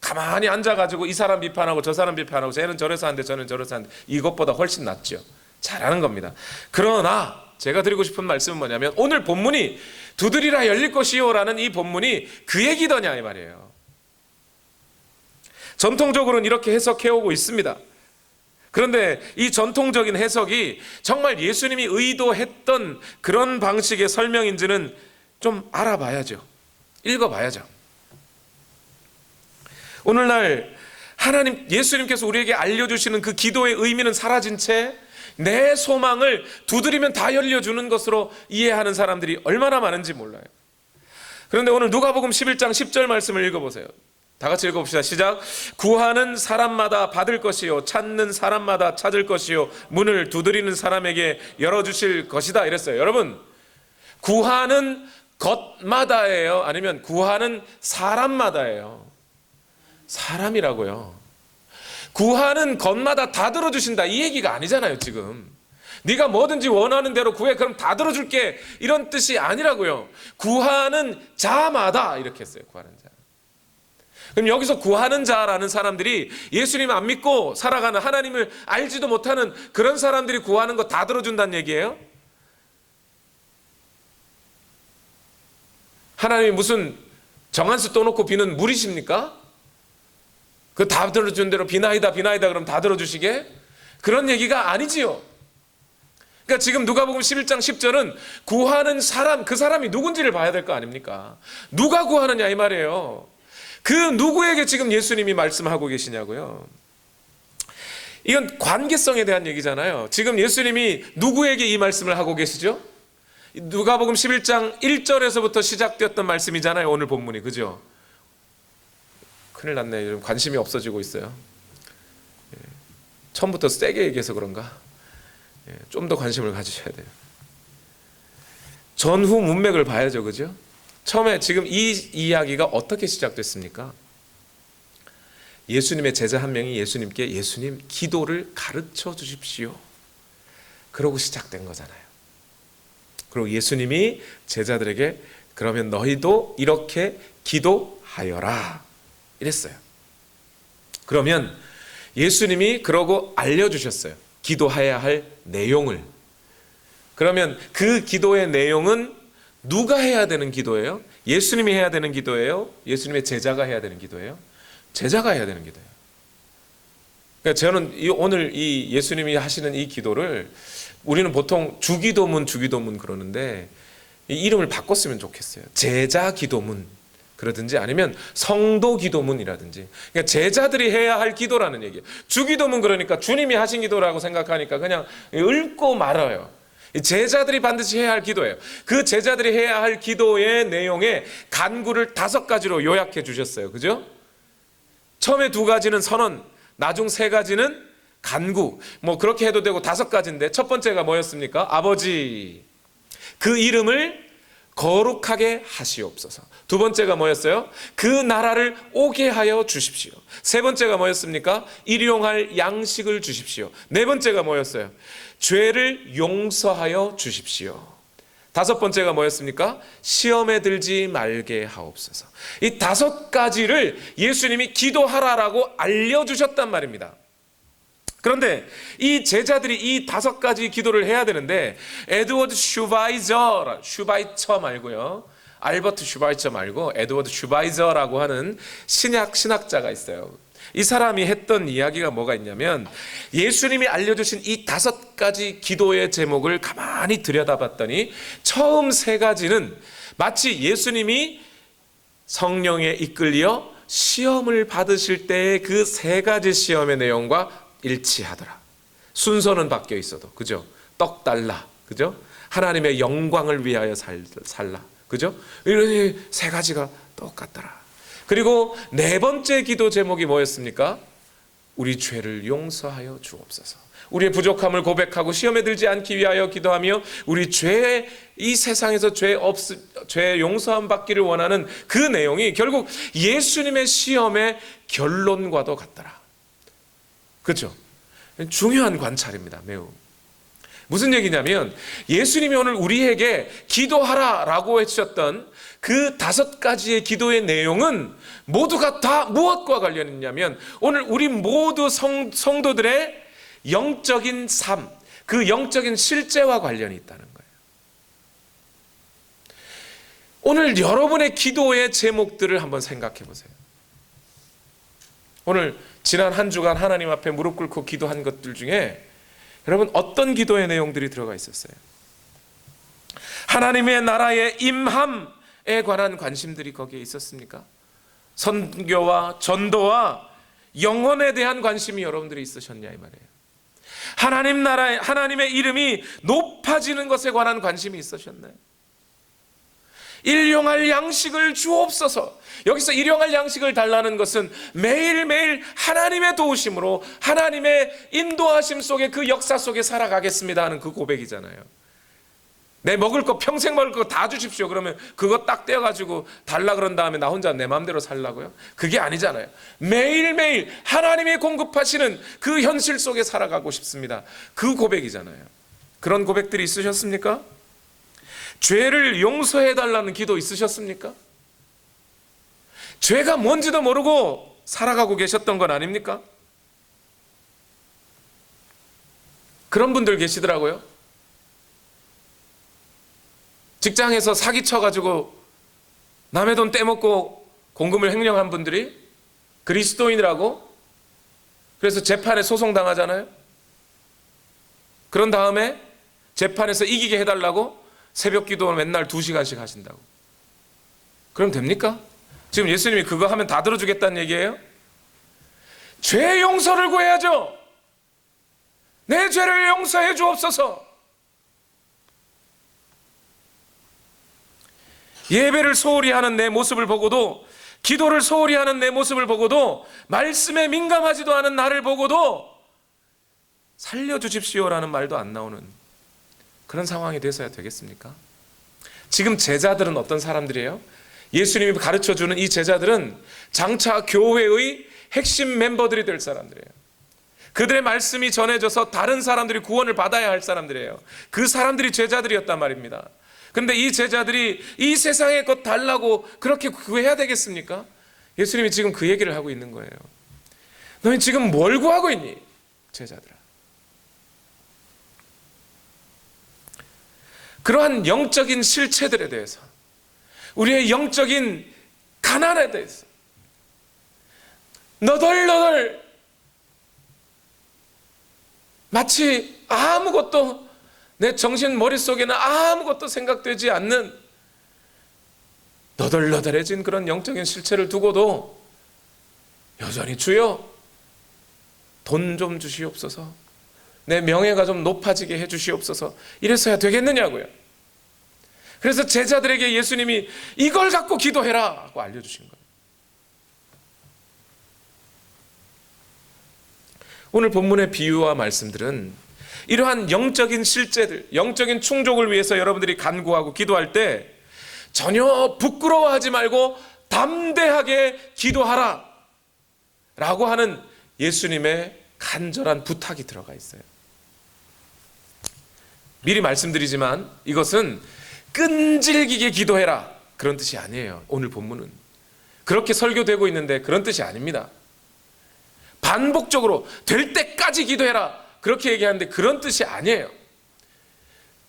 가만히 앉아가지고 이 사람 비판하고 저 사람 비판하고 쟤는 저래서 한대 저는 저래서 한대, 이것보다 훨씬 낫죠. 잘하는 겁니다. 그러나 제가 드리고 싶은 말씀은 뭐냐면, 오늘 본문이 두드리라 열릴 것이요 라는 이 본문이 그 얘기더냐 이 말이에요. 전통적으로는 이렇게 해석해오고 있습니다. 그런데 이 전통적인 해석이 정말 예수님이 의도했던 그런 방식의 설명인지는 좀 알아봐야죠. 읽어봐야죠. 오늘날 예수님께서 우리에게 알려주시는 그 기도의 의미는 사라진 채 내 소망을 두드리면 다 열려주는 것으로 이해하는 사람들이 얼마나 많은지 몰라요. 그런데 오늘 누가복음 11장 10절 말씀을 읽어보세요. 다 같이 읽어봅시다. 시작. 구하는 사람마다 받을 것이요, 찾는 사람마다 찾을 것이요, 문을 두드리는 사람에게 열어주실 것이다 이랬어요. 여러분, 구하는 것마다예요, 아니면 구하는 사람마다예요? 사람이라고요. 구하는 것마다 다 들어주신다 이 얘기가 아니잖아요. 지금 네가 뭐든지 원하는 대로 구해, 그럼 다 들어줄게, 이런 뜻이 아니라고요. 구하는 자마다 이렇게 했어요. 구하는 자. 그럼 여기서 구하는 자라는 사람들이 예수님 안 믿고 살아가는, 하나님을 알지도 못하는 그런 사람들이 구하는 거 다 들어준다는 얘기예요? 하나님이 무슨 정한수 떠놓고 비는 물이십니까? 그 다 들어준 대로 비나이다 그럼 다 들어주시게? 그런 얘기가 아니지요. 그러니까 지금 누가복음 11장 10절은 구하는 사람, 그 사람이 누군지를 봐야 될 거 아닙니까? 누가 구하느냐 이 말이에요. 그 누구에게 지금 예수님이 말씀하고 계시냐고요. 이건 관계성에 대한 얘기잖아요. 지금 예수님이 누구에게 이 말씀을 하고 계시죠? 누가복음 11장 1절에서부터 시작되었던 말씀이잖아요. 오늘 본문이, 그죠? 큰일 났네. 요즘 관심이 없어지고 있어요. 처음부터 세게 얘기해서 그런가? 좀 더 관심을 가지셔야 돼요. 전후 문맥을 봐야죠, 그죠? 처음에 지금 이 이야기가 어떻게 시작됐습니까? 예수님의 제자 한 명이 예수님께, 예수님 기도를 가르쳐 주십시오, 그러고 시작된 거잖아요. 그리고 예수님이 제자들에게 그러면 너희도 이렇게 기도하여라 이랬어요. 그러면 예수님이 그러고 알려주셨어요. 기도해야 할 내용을. 그러면 그 기도의 내용은 누가 해야 되는 기도예요? 예수님이 해야 되는 기도예요? 예수님의 제자가 해야 되는 기도예요? 제자가 해야 되는 기도예요. 그러니까 저는 오늘 이 예수님이 하시는 이 기도를 우리는 보통 주기도문 그러는데 이 이름을 바꿨으면 좋겠어요. 제자 기도문 그러든지 아니면 성도 기도문이라든지. 그러니까 제자들이 해야 할 기도라는 얘기예요. 주기도문 그러니까 주님이 하신 기도라고 생각하니까 그냥 읊고 말아요. 제자들이 반드시 해야 할 기도예요. 그 제자들이 해야 할 기도의 내용에 간구를 5가지로 요약해 주셨어요. 그죠? 처음에 2가지는 선언, 나중 3가지는 간구. 뭐 그렇게 해도 되고 5가지인데 첫 번째가 뭐였습니까? 아버지, 그 이름을 거룩하게 하시옵소서. 2번째가 뭐였어요? 그 나라를 오게 하여 주십시오. 3번째가 뭐였습니까? 일용할 양식을 주십시오. 4번째가 뭐였어요? 죄를 용서하여 주십시오. 5번째가 뭐였습니까? 시험에 들지 말게 하옵소서. 이 5가지를 예수님이 기도하라라고 알려주셨단 말입니다. 그런데 이 제자들이 이 5가지 기도를 해야 되는데 에드워드 슈바이처 말고요, 알버트 슈바이처 말고 에드워드 슈바이저라고 하는 신학자가 있어요. 이 사람이 했던 이야기가 뭐가 있냐면 예수님이 알려주신 이 5가지 기도의 제목을 가만히 들여다봤더니 처음 3가지는 마치 예수님이 성령에 이끌려 시험을 받으실 때의 그 3가지 시험의 내용과 일치하더라. 순서는 바뀌어 있어도, 그죠? 떡 달라, 그죠? 하나님의 영광을 위하여 살라, 그죠? 이런 3가지가 똑같더라. 그리고 4번째 기도 제목이 뭐였습니까? 우리 죄를 용서하여 주옵소서. 우리의 부족함을 고백하고 시험에 들지 않기 위하여 기도하며 우리 이 세상에서 죄 용서함 받기를 원하는 그 내용이 결국 예수님의 시험의 결론과도 같더라. 그렇죠? 중요한 관찰입니다. 매우. 무슨 얘기냐면 예수님이 오늘 우리에게 기도하라라고 해주셨던 그 5가지의 기도의 내용은 모두가 다 무엇과 관련이 있냐면 오늘 우리 모두 성도들의 영적인 삶, 그 영적인 실제와 관련이 있다는 거예요. 오늘 여러분의 기도의 제목들을 한번 생각해 보세요. 오늘 지난 한 주간 하나님 앞에 무릎 꿇고 기도한 것들 중에 여러분 어떤 기도의 내용들이 들어가 있었어요? 하나님의 나라의 임함에 관한 관심들이 거기에 있었습니까? 선교와 전도와 영혼에 대한 관심이 여러분들이 있으셨냐 이 말이에요. 하나님 나라의 하나님의 이름이 높아지는 것에 관한 관심이 있으셨나요? 일용할 양식을 주옵소서. 여기서 일용할 양식을 달라는 것은 매일매일 하나님의 도우심으로 하나님의 인도하심 속에 그 역사 속에 살아가겠습니다 하는 그 고백이잖아요. 내 먹을 거 평생 먹을 거 다 주십시오. 그러면 그거 딱 떼어가지고 달라 그런 다음에 나 혼자 내 마음대로 살라고요? 그게 아니잖아요. 매일매일 하나님이 공급하시는 그 현실 속에 살아가고 싶습니다. 그 고백이잖아요. 그런 고백들이 있으셨습니까? 죄를 용서해달라는 기도 있으셨습니까? 죄가 뭔지도 모르고 살아가고 계셨던 건 아닙니까? 그런 분들 계시더라고요. 직장에서 사기쳐가지고 남의 돈 떼먹고 공금을 횡령한 분들이 그리스도인이라고 그래서 재판에 소송당하잖아요. 그런 다음에 재판에서 이기게 해달라고 새벽 기도를 맨날 2시간씩 하신다고. 그럼 됩니까? 지금 예수님이 그거 하면 다 들어주겠다는 얘기예요? 죄 용서를 구해야죠. 내 죄를 용서해 주옵소서. 예배를 소홀히 하는 내 모습을 보고도, 기도를 소홀히 하는 내 모습을 보고도, 말씀에 민감하지도 않은 나를 보고도 살려주십시오라는 말도 안 나오는 그런 상황이 돼서야 되겠습니까? 지금 제자들은 어떤 사람들이에요? 예수님이 가르쳐주는 이 제자들은 장차 교회의 핵심 멤버들이 될 사람들이에요. 그들의 말씀이 전해져서 다른 사람들이 구원을 받아야 할 사람들이에요. 그 사람들이 제자들이었단 말입니다. 근데 이 제자들이 이 세상의 것 달라고 그렇게 구해야 되겠습니까? 예수님이 지금 그 얘기를 하고 있는 거예요. 너희 지금 뭘 구하고 있니? 제자들아. 그러한 영적인 실체들에 대해서, 우리의 영적인 가난에 대해서 너덜너덜 마치 아무것도 내 정신 머릿속에는 아무것도 생각되지 않는 너덜너덜해진 그런 영적인 실체를 두고도 여전히 주여 돈 좀 주시옵소서, 내 명예가 좀 높아지게 해주시옵소서, 이래서야 되겠느냐고요. 그래서 제자들에게 예수님이 이걸 갖고 기도해라 하고 알려주신 거예요. 오늘 본문의 비유와 말씀들은 이러한 영적인 실제들, 영적인 충족을 위해서 여러분들이 간구하고 기도할 때 전혀 부끄러워하지 말고 담대하게 기도하라 라고 하는 예수님의 간절한 부탁이 들어가 있어요. 미리 말씀드리지만 이것은 끈질기게 기도해라 그런 뜻이 아니에요. 오늘 본문은 그렇게 설교되고 있는데 그런 뜻이 아닙니다. 반복적으로 될 때까지 기도해라 그렇게 얘기하는데 그런 뜻이 아니에요.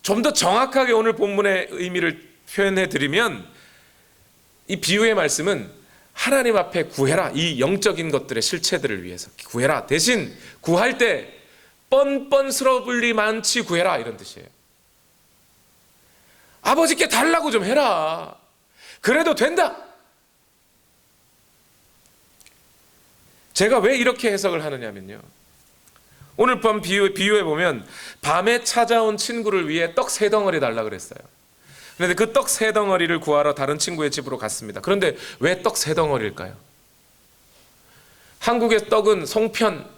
좀 더 정확하게 오늘 본문의 의미를 표현해 드리면 이 비유의 말씀은 하나님 앞에 구해라, 이 영적인 것들의 실체들을 위해서 구해라, 대신 구할 때 뻔뻔스러울리 많지 구해라 이런 뜻이에요. 아버지께 달라고 좀 해라, 그래도 된다. 제가 왜 이렇게 해석을 하느냐면요, 오늘 밤 비유에 보면 밤에 찾아온 친구를 위해 떡 3덩어리 달라 그랬어요. 그런데 그 떡 3덩어리를 구하러 다른 친구의 집으로 갔습니다. 그런데 왜 떡 3덩어리일까요? 한국의 떡은 송편,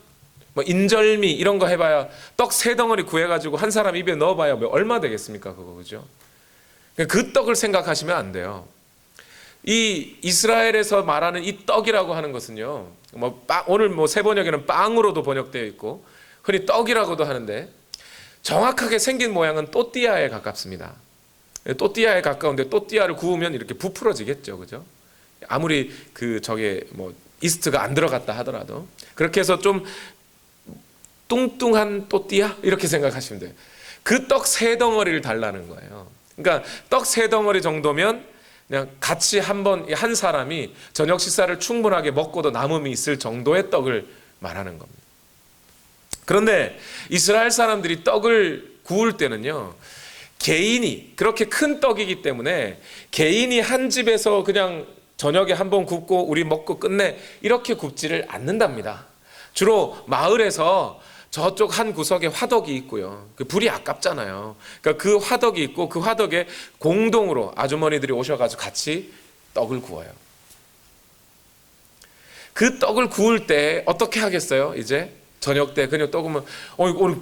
인절미 이런 거 해봐야 떡 3덩어리 구해가지고 한 사람 입에 넣어봐야 얼마 되겠습니까? 그거, 그죠? 그 떡을 생각하시면 안 돼요. 이 이스라엘에서 말하는 이 떡이라고 하는 것은요, 오늘 새 번역에는 빵으로도 번역되어 있고 흔히 떡이라고도 하는데 정확하게 생긴 모양은 또띠아에 가깝습니다. 또띠아에 가까운데 또띠아를 구우면 이렇게 부풀어지겠죠, 그죠? 아무리 이스트가 안 들어갔다 하더라도 그렇게 해서 좀 뚱뚱한 또띠아 이렇게 생각하시면 돼요. 그 떡 3덩어리를 달라는 거예요. 그러니까 떡 3덩어리 정도면 그냥 같이 한 사람이 저녁 식사를 충분하게 먹고도 남음이 있을 정도의 떡을 말하는 겁니다. 그런데 이스라엘 사람들이 떡을 구울 때는요, 개인이 그렇게 큰 떡이기 때문에 개인이 한 집에서 그냥 저녁에 한번 굽고 우리 먹고 끝내 이렇게 굽지를 않는답니다. 주로 마을에서 저쪽 한 구석에 화덕이 있고요, 그 불이 아깝잖아요. 그러니까 그 화덕이 있고 그 화덕에 공동으로 아주머니들이 오셔가지고 같이 떡을 구워요. 그 떡을 구울 때 어떻게 하겠어요? 이제 저녁 때 그냥 떡으면 오늘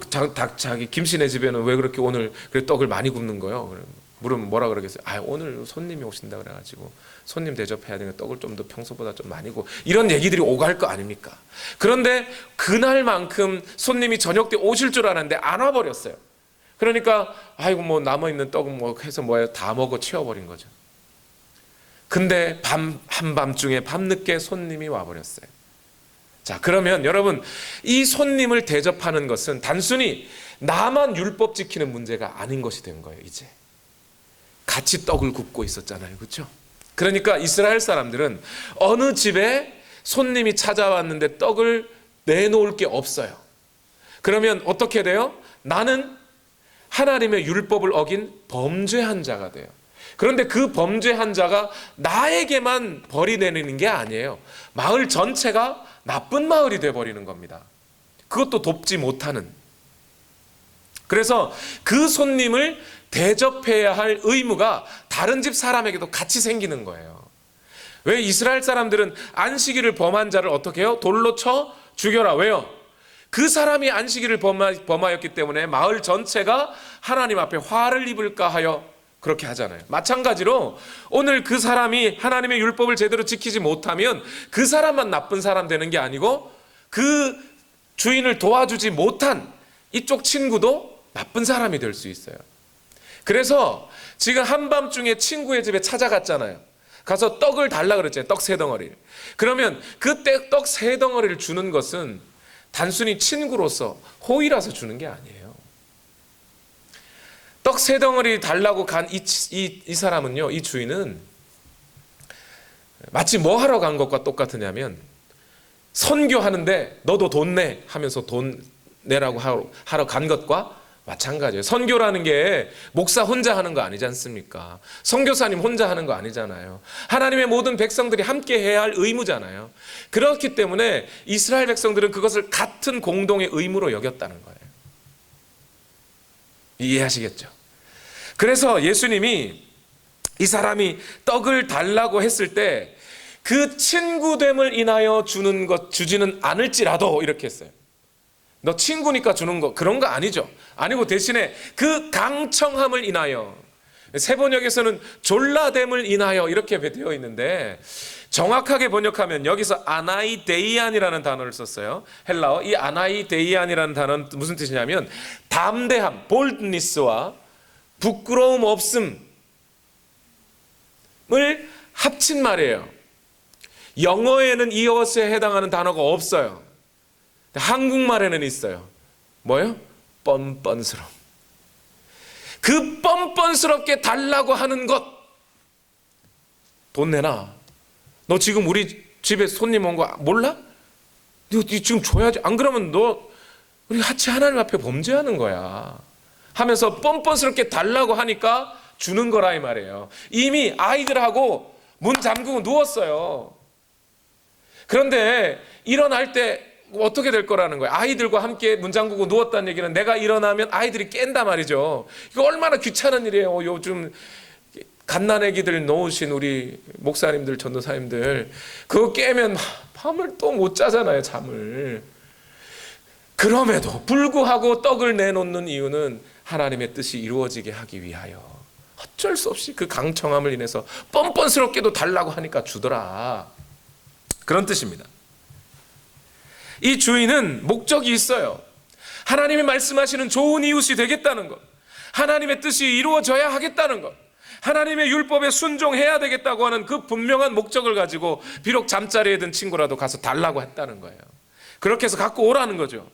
자기 김씨네 집에는 왜 그렇게 오늘 떡을 많이 굽는 거예요? 물으면 뭐라 그러겠어요? 오늘 손님이 오신다 그래가지고 손님 대접해야 되니까 떡을 좀 더 평소보다 좀 많이 구워, 이런 얘기들이 오갈 거 아닙니까? 그런데 그날만큼 손님이 저녁 때 오실 줄 알았는데 안 와버렸어요. 그러니까 남아있는 떡은 해서 다 먹어 치워버린 거죠. 근데 한밤중에 밤늦게 손님이 와버렸어요. 자, 그러면 여러분, 이 손님을 대접하는 것은 단순히 나만 율법 지키는 문제가 아닌 것이 된 거예요. 이제 같이 떡을 굽고 있었잖아요, 그렇죠? 그러니까 이스라엘 사람들은 어느 집에 손님이 찾아왔는데 떡을 내놓을 게 없어요. 그러면 어떻게 돼요? 나는 하나님의 율법을 어긴 범죄한 자가 돼요. 그런데 그 범죄한 자가 나에게만 벌이 내리는 게 아니에요. 마을 전체가 나쁜 마을이 돼버리는 겁니다. 그것도 돕지 못하는. 그래서 그 손님을 대접해야 할 의무가 다른 집 사람에게도 같이 생기는 거예요. 왜 이스라엘 사람들은 안식일을 범한 자를 어떻게 해요? 돌로 쳐 죽여라. 왜요? 그 사람이 안식일을 범하였기 때문에 마을 전체가 하나님 앞에 화를 입을까 하여 그렇게 하잖아요. 마찬가지로 오늘 그 사람이 하나님의 율법을 제대로 지키지 못하면 그 사람만 나쁜 사람 되는 게 아니고 그 주인을 도와주지 못한 이쪽 친구도 나쁜 사람이 될 수 있어요. 그래서 지금 한밤중에 친구의 집에 찾아갔잖아요. 가서 떡을 달라 그랬잖아요. 떡 3덩어리를. 그러면 그 떡 3덩어리를 주는 것은 단순히 친구로서 호의라서 주는 게 아니에요. 떡 3덩어리 달라고 간 이 사람은요, 이 주인은 마치 뭐 하러 간 것과 똑같으냐면 선교하는데 너도 돈 내 하면서 돈 내라고 하러 간 것과 마찬가지예요. 선교라는 게 목사 혼자 하는 거 아니지 않습니까? 선교사님 혼자 하는 거 아니잖아요. 하나님의 모든 백성들이 함께 해야 할 의무잖아요. 그렇기 때문에 이스라엘 백성들은 그것을 같은 공동의 의무로 여겼다는 거예요. 이해하시겠죠? 그래서 예수님이 이 사람이 떡을 달라고 했을 때 그 친구됨을 인하여 주지는 않을지라도 이렇게 했어요. 너 친구니까 주는 거 그런 거 아니죠. 아니고 대신에 그 강청함을 인하여, 세번역에서는 졸라됨을 인하여 이렇게 되어 있는데 정확하게 번역하면 여기서 아나이데이안이라는 단어를 썼어요. 헬라어. 이 아나이데이안이라는 단어는 무슨 뜻이냐면 담대함, boldness와 부끄러움 없음을 합친 말이에요. 영어에는 이것에 해당하는 단어가 없어요. 한국말에는 있어요. 뭐예요? 뻔뻔스러움. 그 뻔뻔스럽게 달라고 하는 것. 돈 내놔. 너 지금 우리 집에 손님 온 거 몰라? 너 지금 줘야지. 안 그러면 너 우리 같이 하나님 앞에 범죄하는 거야. 하면서 뻔뻔스럽게 달라고 하니까 주는 거라 이 말이에요. 이미 아이들하고 문 잠그고 누웠어요. 그런데 일어날 때 어떻게 될 거라는 거예요. 아이들과 함께 문 잠그고 누웠다는 얘기는 내가 일어나면 아이들이 깬다 말이죠. 이거 얼마나 귀찮은 일이에요. 요즘 갓난아기들 놓으신 우리 목사님들, 전도사님들 그거 깨면 밤을 또 못 자잖아요. 잠을. 그럼에도 불구하고 떡을 내놓는 이유는 하나님의 뜻이 이루어지게 하기 위하여 어쩔 수 없이 그 강청함을 인해서 뻔뻔스럽게도 달라고 하니까 주더라. 그런 뜻입니다. 이 주인은 목적이 있어요. 하나님이 말씀하시는 좋은 이웃이 되겠다는 것, 하나님의 뜻이 이루어져야 하겠다는 것, 하나님의 율법에 순종해야 되겠다고 하는 그 분명한 목적을 가지고 비록 잠자리에 든 친구라도 가서 달라고 했다는 거예요. 그렇게 해서 갖고 오라는 거죠.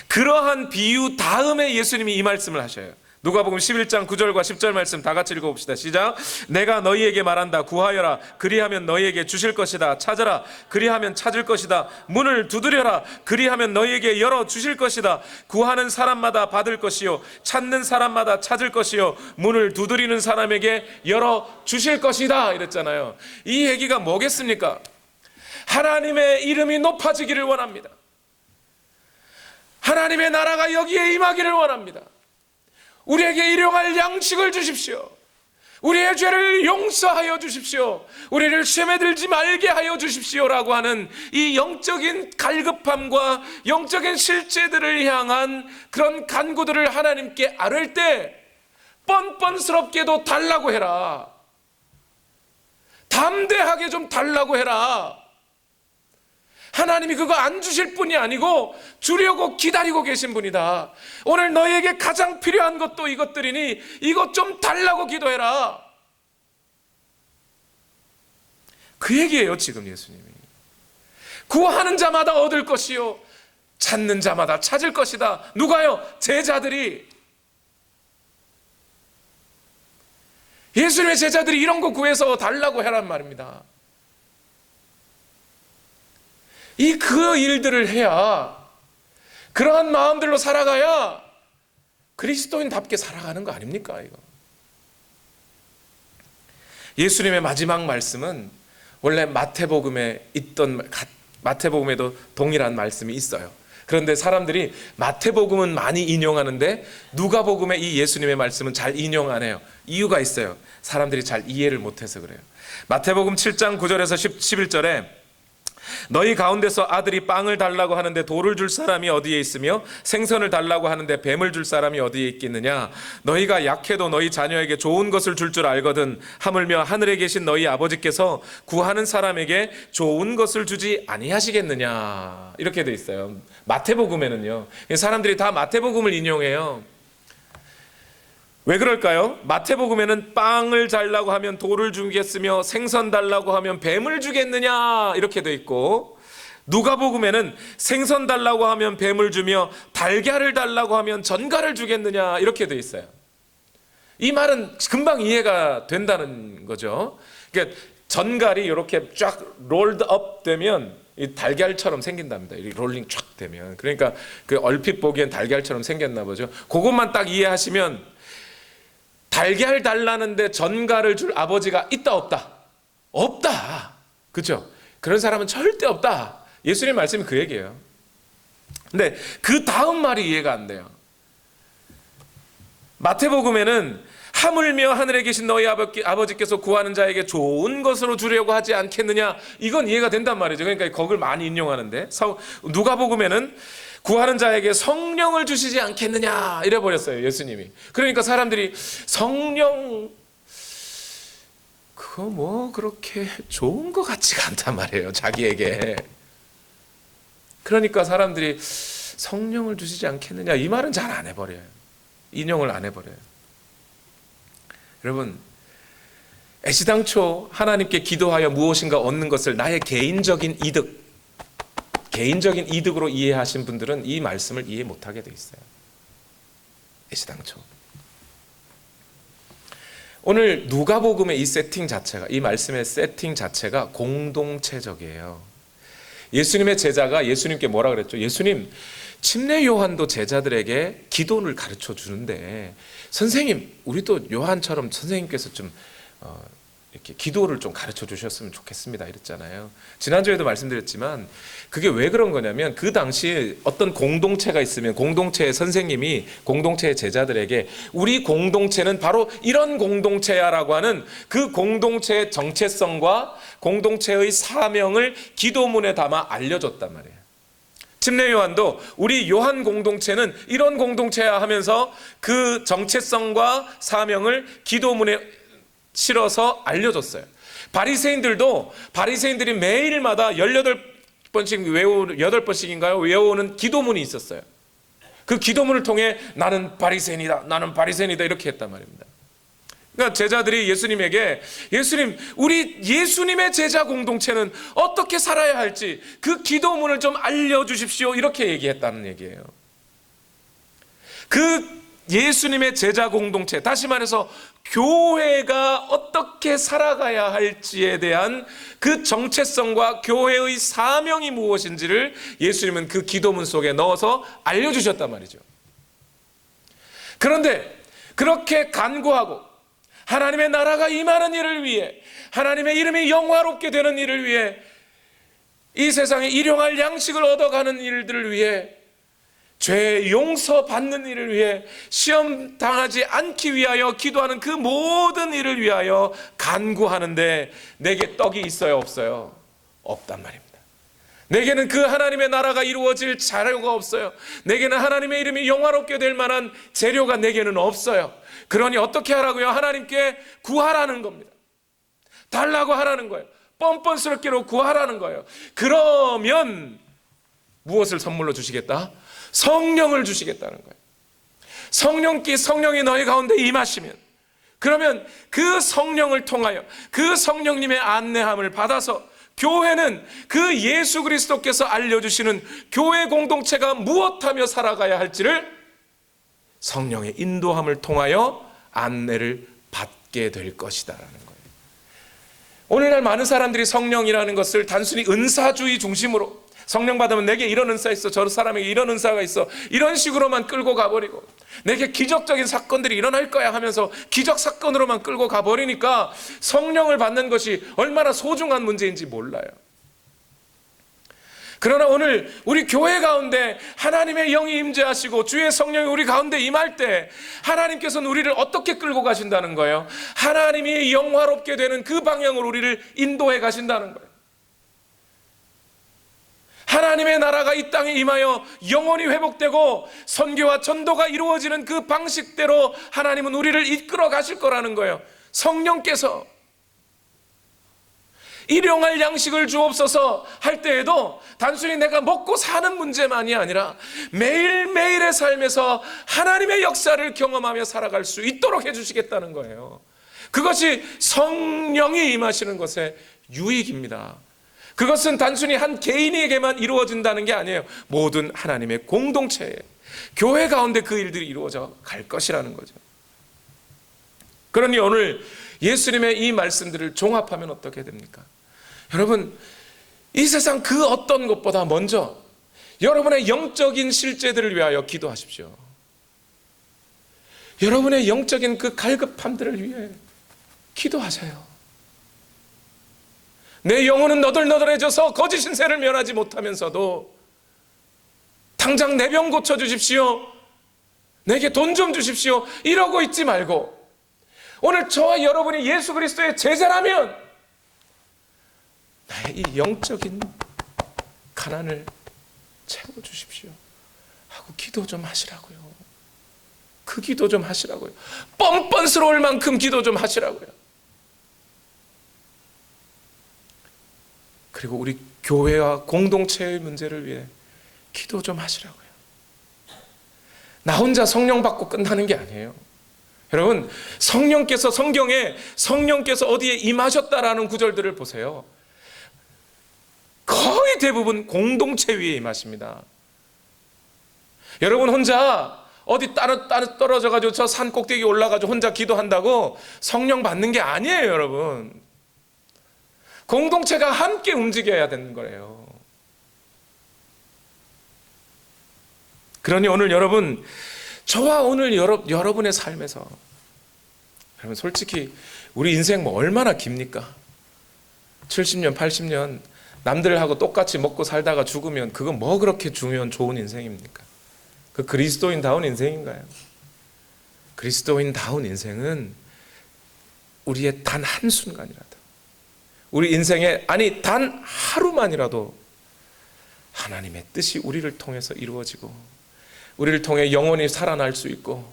그러한 비유 다음에 예수님이 이 말씀을 하셔요. 누가복음 11장 9절과 10절 말씀 다 같이 읽어봅시다. 시작. 내가 너희에게 말한다. 구하여라. 그리하면 너희에게 주실 것이다. 찾아라. 그리하면 찾을 것이다. 문을 두드려라. 그리하면 너희에게 열어 주실 것이다. 구하는 사람마다 받을 것이요 찾는 사람마다 찾을 것이요 문을 두드리는 사람에게 열어 주실 것이다. 이랬잖아요. 이 얘기가 뭐겠습니까? 하나님의 이름이 높아지기를 원합니다. 하나님의 나라가 여기에 임하기를 원합니다. 우리에게 일용할 양식을 주십시오. 우리의 죄를 용서하여 주십시오. 우리를 시험에 들지 말게 하여 주십시오라고 하는 이 영적인 갈급함과 영적인 실제들을 향한 그런 간구들을 하나님께 아뢰을 때 뻔뻔스럽게도 달라고 해라. 담대하게 좀 달라고 해라. 하나님이 그거 안 주실 분이 아니고 주려고 기다리고 계신 분이다. 오늘 너희에게 가장 필요한 것도 이것들이니 이것 좀 달라고 기도해라. 그 얘기예요 지금 예수님이. 구하는 자마다 얻을 것이요 찾는 자마다 찾을 것이다. 누가요? 제자들이. 예수님의 제자들이 이런 거 구해서 달라고 해란 말입니다. 그 일들을 해야, 그러한 마음들로 살아가야 그리스도인답게 살아가는 거 아닙니까? 이거. 예수님의 마지막 말씀은 원래 마태복음에도 동일한 말씀이 있어요. 그런데 사람들이 마태복음은 많이 인용하는데 누가복음의 이 예수님의 말씀은 잘 인용 안 해요. 이유가 있어요. 사람들이 잘 이해를 못해서 그래요. 마태복음 7장 9절에서 11절에 너희 가운데서 아들이 빵을 달라고 하는데 돌을 줄 사람이 어디에 있으며 생선을 달라고 하는데 뱀을 줄 사람이 어디에 있겠느냐. 너희가 약해도 너희 자녀에게 좋은 것을 줄 알거든 하물며 하늘에 계신 너희 아버지께서 구하는 사람에게 좋은 것을 주지 아니하시겠느냐. 이렇게 돼 있어요. 마태복음에는요. 사람들이 다 마태복음을 인용해요. 왜 그럴까요? 마태복음에는 빵을 달라고 하면 돌을 주겠으며 생선 달라고 하면 뱀을 주겠느냐 이렇게 돼 있고, 누가복음에는 생선 달라고 하면 뱀을 주며 달걀을 달라고 하면 전갈을 주겠느냐 이렇게 돼 있어요. 이 말은 금방 이해가 된다는 거죠. 그러니까 전갈이 이렇게 쫙 롤드 업 되면 이 달걀처럼 생긴답니다. 이 롤링 쫙 되면. 그러니까 그 얼핏 보기엔 달걀처럼 생겼나 보죠. 그것만 딱 이해하시면, 달걀 달라는데 전갈을 줄 아버지가 있다 없다? 없다. 그렇죠? 그런 사람은 절대 없다. 예수님 말씀이 그 얘기예요. 근데 그 다음 말이 이해가 안 돼요. 마태복음에는 하물며 하늘에 계신 너희 아버지께서 구하는 자에게 좋은 것으로 주려고 하지 않겠느냐, 이건 이해가 된단 말이죠. 그러니까 거기를 많이 인용하는데, 누가복음에는 구하는 자에게 성령을 주시지 않겠느냐 이래 버렸어요, 예수님이. 그러니까 사람들이 성령, 그거 뭐 그렇게 좋은 것 같지가 않단 말이에요, 자기에게. 그러니까 사람들이 성령을 주시지 않겠느냐, 이 말은 잘 안 해버려요. 인용을 안 해버려요. 여러분, 애시당초 하나님께 기도하여 무엇인가 얻는 것을 나의 개인적인 이득으로 이해하신 분들은 이 말씀을 이해 못하게 돼 있어요. 애시당초. 오늘 누가복음의 이 세팅 자체가, 이 말씀의 세팅 자체가 공동체적이에요. 예수님의 제자가 예수님께 뭐라 그랬죠? 예수님, 침례 요한도 제자들에게 기도를 가르쳐 주는데, 선생님, 우리도 요한처럼 선생님께서 좀 이렇게 기도를 좀 가르쳐 주셨으면 좋겠습니다 이랬잖아요. 지난주에도 말씀드렸지만 그게 왜 그런 거냐면, 그 당시 어떤 공동체가 있으면 공동체의 선생님이 공동체의 제자들에게 우리 공동체는 바로 이런 공동체야라고 하는 그 공동체의 정체성과 공동체의 사명을 기도문에 담아 알려줬단 말이에요. 침례 요한도 우리 요한 공동체는 이런 공동체야 하면서 그 정체성과 사명을 기도문에 실어서 알려줬어요. 바리새인들이 매일마다 18번씩 외우는, 8번씩인가요? 외우는 기도문이 있었어요. 그 기도문을 통해 나는 바리새인이다, 나는 바리새인이다 이렇게 했단 말입니다. 그러니까 제자들이 예수님에게, 예수님, 우리 예수님의 제자 공동체는 어떻게 살아야 할지 그 기도문을 좀 알려주십시오 이렇게 얘기했다는 얘기예요. 그 예수님의 제자 공동체, 다시 말해서 교회가 어떻게 살아가야 할지에 대한 그 정체성과 교회의 사명이 무엇인지를 예수님은 그 기도문 속에 넣어서 알려주셨단 말이죠. 그런데 그렇게 간구하고 하나님의 나라가 임하는 일을 위해, 하나님의 이름이 영화롭게 되는 일을 위해, 이 세상에 일용할 양식을 얻어가는 일들을 위해, 죄 용서 받는 일을 위해, 시험 당하지 않기 위하여 기도하는 그 모든 일을 위하여 간구하는데 내게 떡이 있어요, 없어요? 없단 말입니다. 내게는 그 하나님의 나라가 이루어질 자료가 없어요. 내게는 하나님의 이름이 영화롭게 될 만한 재료가 내게는 없어요. 그러니 어떻게 하라고요? 하나님께 구하라는 겁니다. 달라고 하라는 거예요. 뻔뻔스럽게로 구하라는 거예요. 그러면 무엇을 선물로 주시겠다? 성령을 주시겠다는 거예요. 성령이 너희 가운데 임하시면, 그러면 그 성령을 통하여 그 성령님의 안내함을 받아서 교회는 그 예수 그리스도께서 알려주시는 교회 공동체가 무엇하며 살아가야 할지를 성령의 인도함을 통하여 안내를 받게 될 것이다라는 거예요. 오늘날 많은 사람들이 성령이라는 것을 단순히 은사주의 중심으로, 성령 받으면 내게 이런 은사 있어, 저 사람에게 이런 은사가 있어, 이런 식으로만 끌고 가버리고, 내게 기적적인 사건들이 일어날 거야 하면서 기적 사건으로만 끌고 가버리니까 성령을 받는 것이 얼마나 소중한 문제인지 몰라요. 그러나 오늘 우리 교회 가운데 하나님의 영이 임재하시고 주의 성령이 우리 가운데 임할 때 하나님께서는 우리를 어떻게 끌고 가신다는 거예요? 하나님이 영화롭게 되는 그 방향으로 우리를 인도해 가신다는 거예요. 하나님의 나라가 이 땅에 임하여 영원히 회복되고 선교와 전도가 이루어지는 그 방식대로 하나님은 우리를 이끌어 가실 거라는 거예요. 성령께서 일용할 양식을 주옵소서 할 때에도 단순히 내가 먹고 사는 문제만이 아니라 매일매일의 삶에서 하나님의 역사를 경험하며 살아갈 수 있도록 해주시겠다는 거예요. 그것이 성령이 임하시는 것의 유익입니다. 그것은 단순히 한 개인에게만 이루어진다는 게 아니에요. 모든 하나님의 공동체에, 교회 가운데 그 일들이 이루어져 갈 것이라는 거죠. 그러니 오늘 예수님의 이 말씀들을 종합하면 어떻게 됩니까? 여러분, 이 세상 그 어떤 것보다 먼저 여러분의 영적인 실제들을 위하여 기도하십시오. 여러분의 영적인 그 갈급함들을 위해 기도하세요. 내 영혼은 너덜너덜해져서 거짓 신세를 면하지 못하면서도 당장 내 병 고쳐주십시오, 내게 돈 좀 주십시오 이러고 있지 말고, 오늘 저와 여러분이 예수 그리스도의 제자라면 나의 이 영적인 가난을 채워주십시오 하고 기도 좀 하시라고요. 그 기도 좀 하시라고요. 뻔뻔스러울 만큼 기도 좀 하시라고요. 그리고 우리 교회와 공동체의 문제를 위해 기도 좀 하시라고요. 나 혼자 성령 받고 끝나는 게 아니에요. 여러분, 성령께서 성경에 성령께서 어디에 임하셨다라는 구절들을 보세요. 거의 대부분 공동체 위에 임하십니다. 여러분 혼자 어디 떨어져가지고 저 산 꼭대기 올라가지고 혼자 기도한다고 성령 받는 게 아니에요, 여러분. 공동체가 함께 움직여야 되는 거예요. 그러니 오늘 여러분, 저와 오늘 여러분의 삶에서, 여러분 솔직히 우리 인생 뭐 얼마나 깁니까? 70년, 80년 남들하고 똑같이 먹고 살다가 죽으면 그건 뭐 그렇게 중요한 좋은 인생입니까? 그 그리스도인다운 인생인가요? 그리스도인다운 인생은 우리의 단 한순간이라도, 우리 인생의 아니 단 하루만이라도 하나님의 뜻이 우리를 통해서 이루어지고 우리를 통해 영원히 살아날 수 있고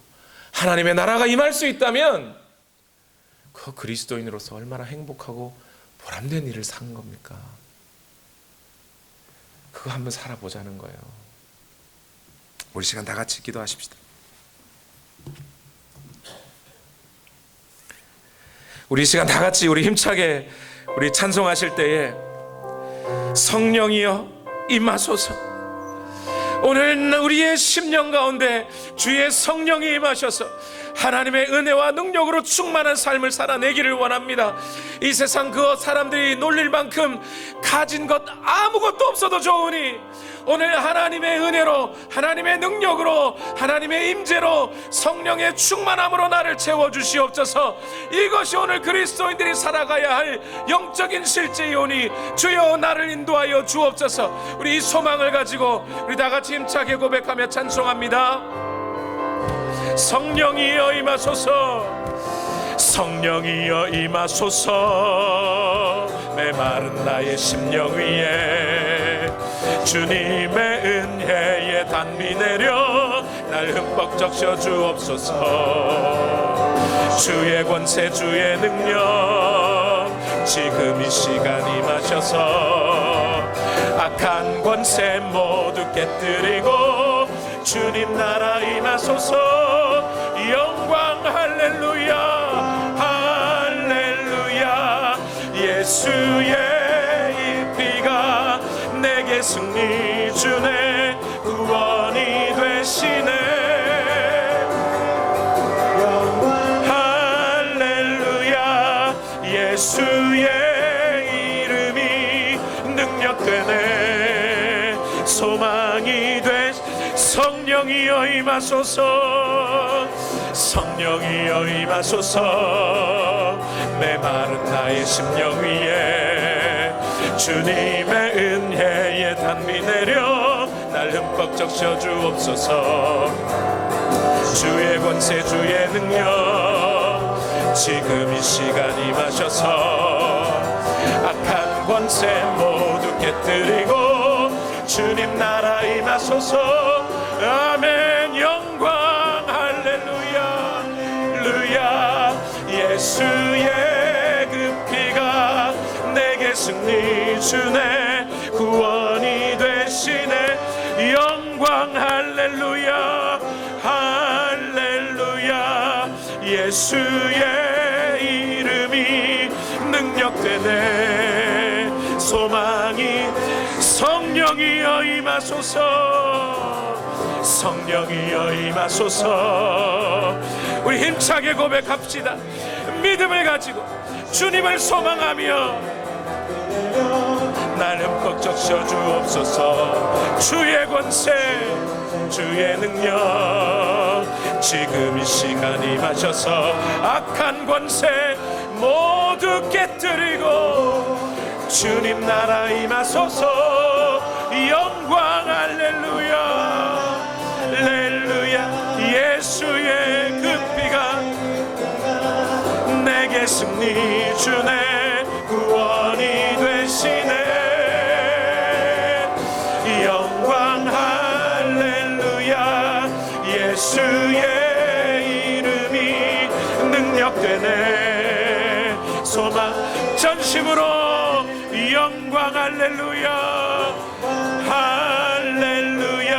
하나님의 나라가 임할 수 있다면 그 그리스도인으로서 얼마나 행복하고 보람된 일을 산 겁니까? 그거 한번 살아보자는 거예요. 우리 시간 다 같이 기도하십시다. 우리 시간 다 같이 우리 힘차게 우리 찬송하실 때에 성령이여 임하소서, 오늘 우리의 심령 가운데 주의 성령이 임하셔서 하나님의 은혜와 능력으로 충만한 삶을 살아내기를 원합니다. 이 세상 그 사람들이 놀릴 만큼 가진 것 아무것도 없어도 좋으니 오늘 하나님의 은혜로, 하나님의 능력으로, 하나님의 임재로, 성령의 충만함으로 나를 채워주시옵소서. 이것이 오늘 그리스도인들이 살아가야 할 영적인 실제이오니 주여 나를 인도하여 주옵소서. 우리 이 소망을 가지고 우리 다 같이 힘차게 고백하며 찬송합니다. 성령이여 임하소서, 성령이여 임하소서, 메마른 나의 심령 위에 주님의 은혜의 단비 내려 날 흠뻑 적셔 주옵소서. 주의 권세 주의 능력 지금 이 시간 임하셔서 악한 권세 모두 깨뜨리고 주님 나라 임하소서. 영광 할렐루야 할렐루야. 예수의 이 피가 내게 승리 주네, 구원이 되시네. 할렐루야. 예수의 이름이 능력되네, 소망이 되. 성령이여 임하소서, 성령이여 임하소서, 메마른 나의 심령 위에 주님의 은혜의 단비 내려 날 흠뻑 적셔 주옵소서. 주의 권세 주의 능력 지금 이 시간 임하셔서 악한 권세 모두 깨뜨리고 주님 나라 임하소서. 아멘. 영광 할렐루야 할렐루야. 예수의 그 피가 내게 승리 주네 구원이 되시네 영광 할렐루야 할렐루야 예수의 이름이 능력되네 소망이 성령이여 임하소서 성령이여 임하소서 우리 힘차게 고백합시다 믿음을 가지고 주님을 소망하며 나는 흠뻑 적셔 주옵소서 주의 권세 주의 능력 지금 이 시간 임하셔서 악한 권세 모두 깨뜨리고 주님 나라 임하소서 영광 할렐루야 할렐루야 예수의 그 피가 내게 승리 주네 구원이 되시네 영광 할렐루야 예수의 이름이 능력되네 소망 전심으로 영광 할렐루야 할렐루야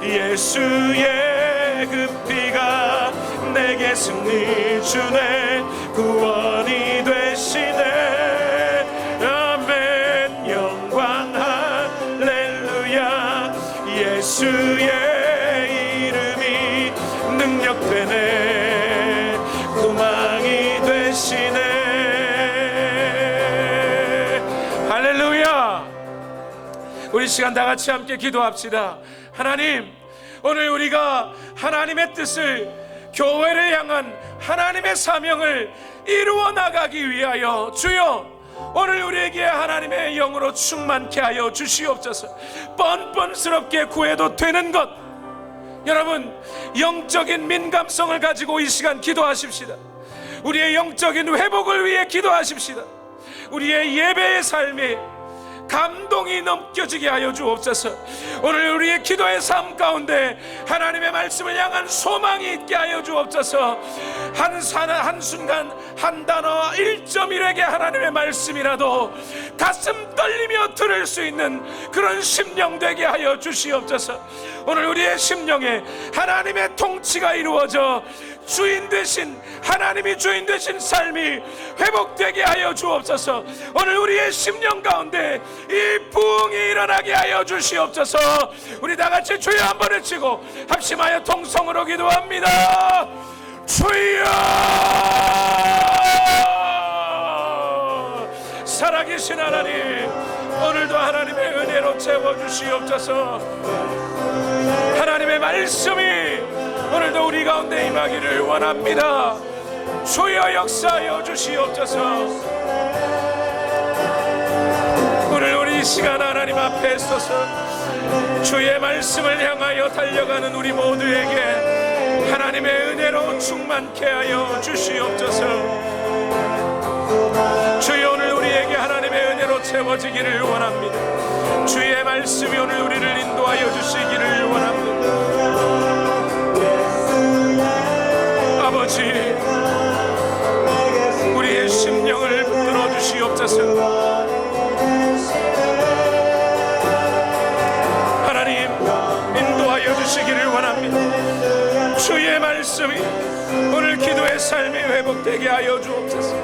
예수의 그 피가 내게 승리 주네 구원이 되시네 아멘 영광 할렐루야 예수의 이름이 능력되네 구망이 되시네 할렐루야 우리 시간 다 같이 함께 기도합시다 하나님 오늘 우리가 하나님의 뜻을 교회를 향한 하나님의 사명을 이루어 나가기 위하여 주여 오늘 우리에게 하나님의 영으로 충만케 하여 주시옵소서 뻔뻔스럽게 구해도 되는 것 여러분 영적인 민감성을 가지고 이 시간 기도하십시다 우리의 영적인 회복을 위해 기도하십시다 우리의 예배의 삶에 감동이 넘겨지게 하여 주옵소서 오늘 우리의 기도의 삶 가운데 하나님의 말씀을 향한 소망이 있게 하여 주옵소서 한순간 한 단어 1.1에게 하나님의 말씀이라도 가슴 떨리며 들을 수 있는 그런 심령 되게 하여 주시옵소서 오늘 우리의 심령에 하나님의 통치가 이루어져 주인 되신 하나님이 주인 되신 삶이 회복되게 하여 주옵소서 오늘 우리의 심령 가운데 이 부흥이 일어나게 하여 주시옵소서 우리 다같이 주여 한번 외치고 합심하여 통성으로 기도합니다 주여 살아계신 하나님 오늘도 하나님의 은혜로 채워주시옵소서 하나님의 말씀이 오늘도 우리 가운데 임하기를 원합니다 주여 역사하여 주시옵소서 오늘 우리 시간 하나님 앞에 서서 주의 말씀을 향하여 달려가는 우리 모두에게 하나님의 은혜로 충만케 하여 주시옵소서 주여 오늘 우리에게 하나님의 은혜로 채워지기를 원합니다 주의 말씀이 오늘 우리를 인도하여 주시기를 원합니다 아버지 우리의 심령을 붙들어 주시옵소서 하나님 인도하여 주시기를 원합니다 주의 말씀이 오늘 기도의 삶이 회복되게 하여 주옵소서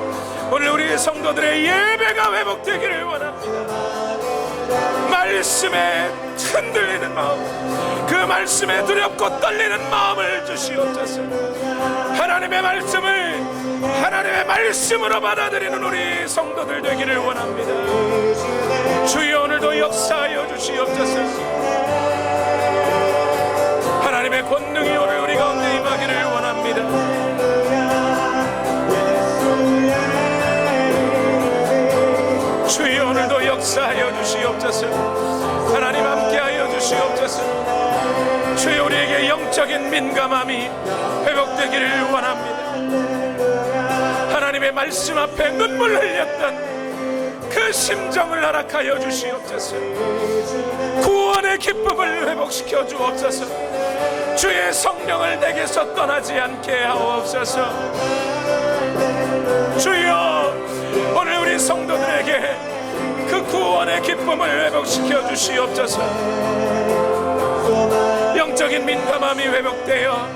오늘 우리 성도들의 예배가 회복되기를 원합니다 말씀에 흔들리는 마음 그 말씀에 두렵고 떨리는 마음을 주시옵소서 하나님의 말씀을 하나님의 말씀으로 받아들이는 우리 성도들 되기를 원합니다 주여 오늘도 역사하여 주시옵소서 하나님의 권능이 오늘 우리 가운데 임하기를 원합니다 주여 오늘도 역사하여 주시옵소서 하나님 함께하여 주시옵소서 주여 우리에게 영적인 민감함이 회복되기를 원합니다 하나님의 말씀 앞에 눈물 흘렸던 그 심정을 허락하여 주시옵소서 구원의 기쁨을 회복시켜 주옵소서 주의 성령을 내게서 떠나지 않게 하옵소서 주여 오늘 우리 성도들에게 그 구원의 기쁨을 회복시켜 주시옵소서. 영적인 민감함이 회복되어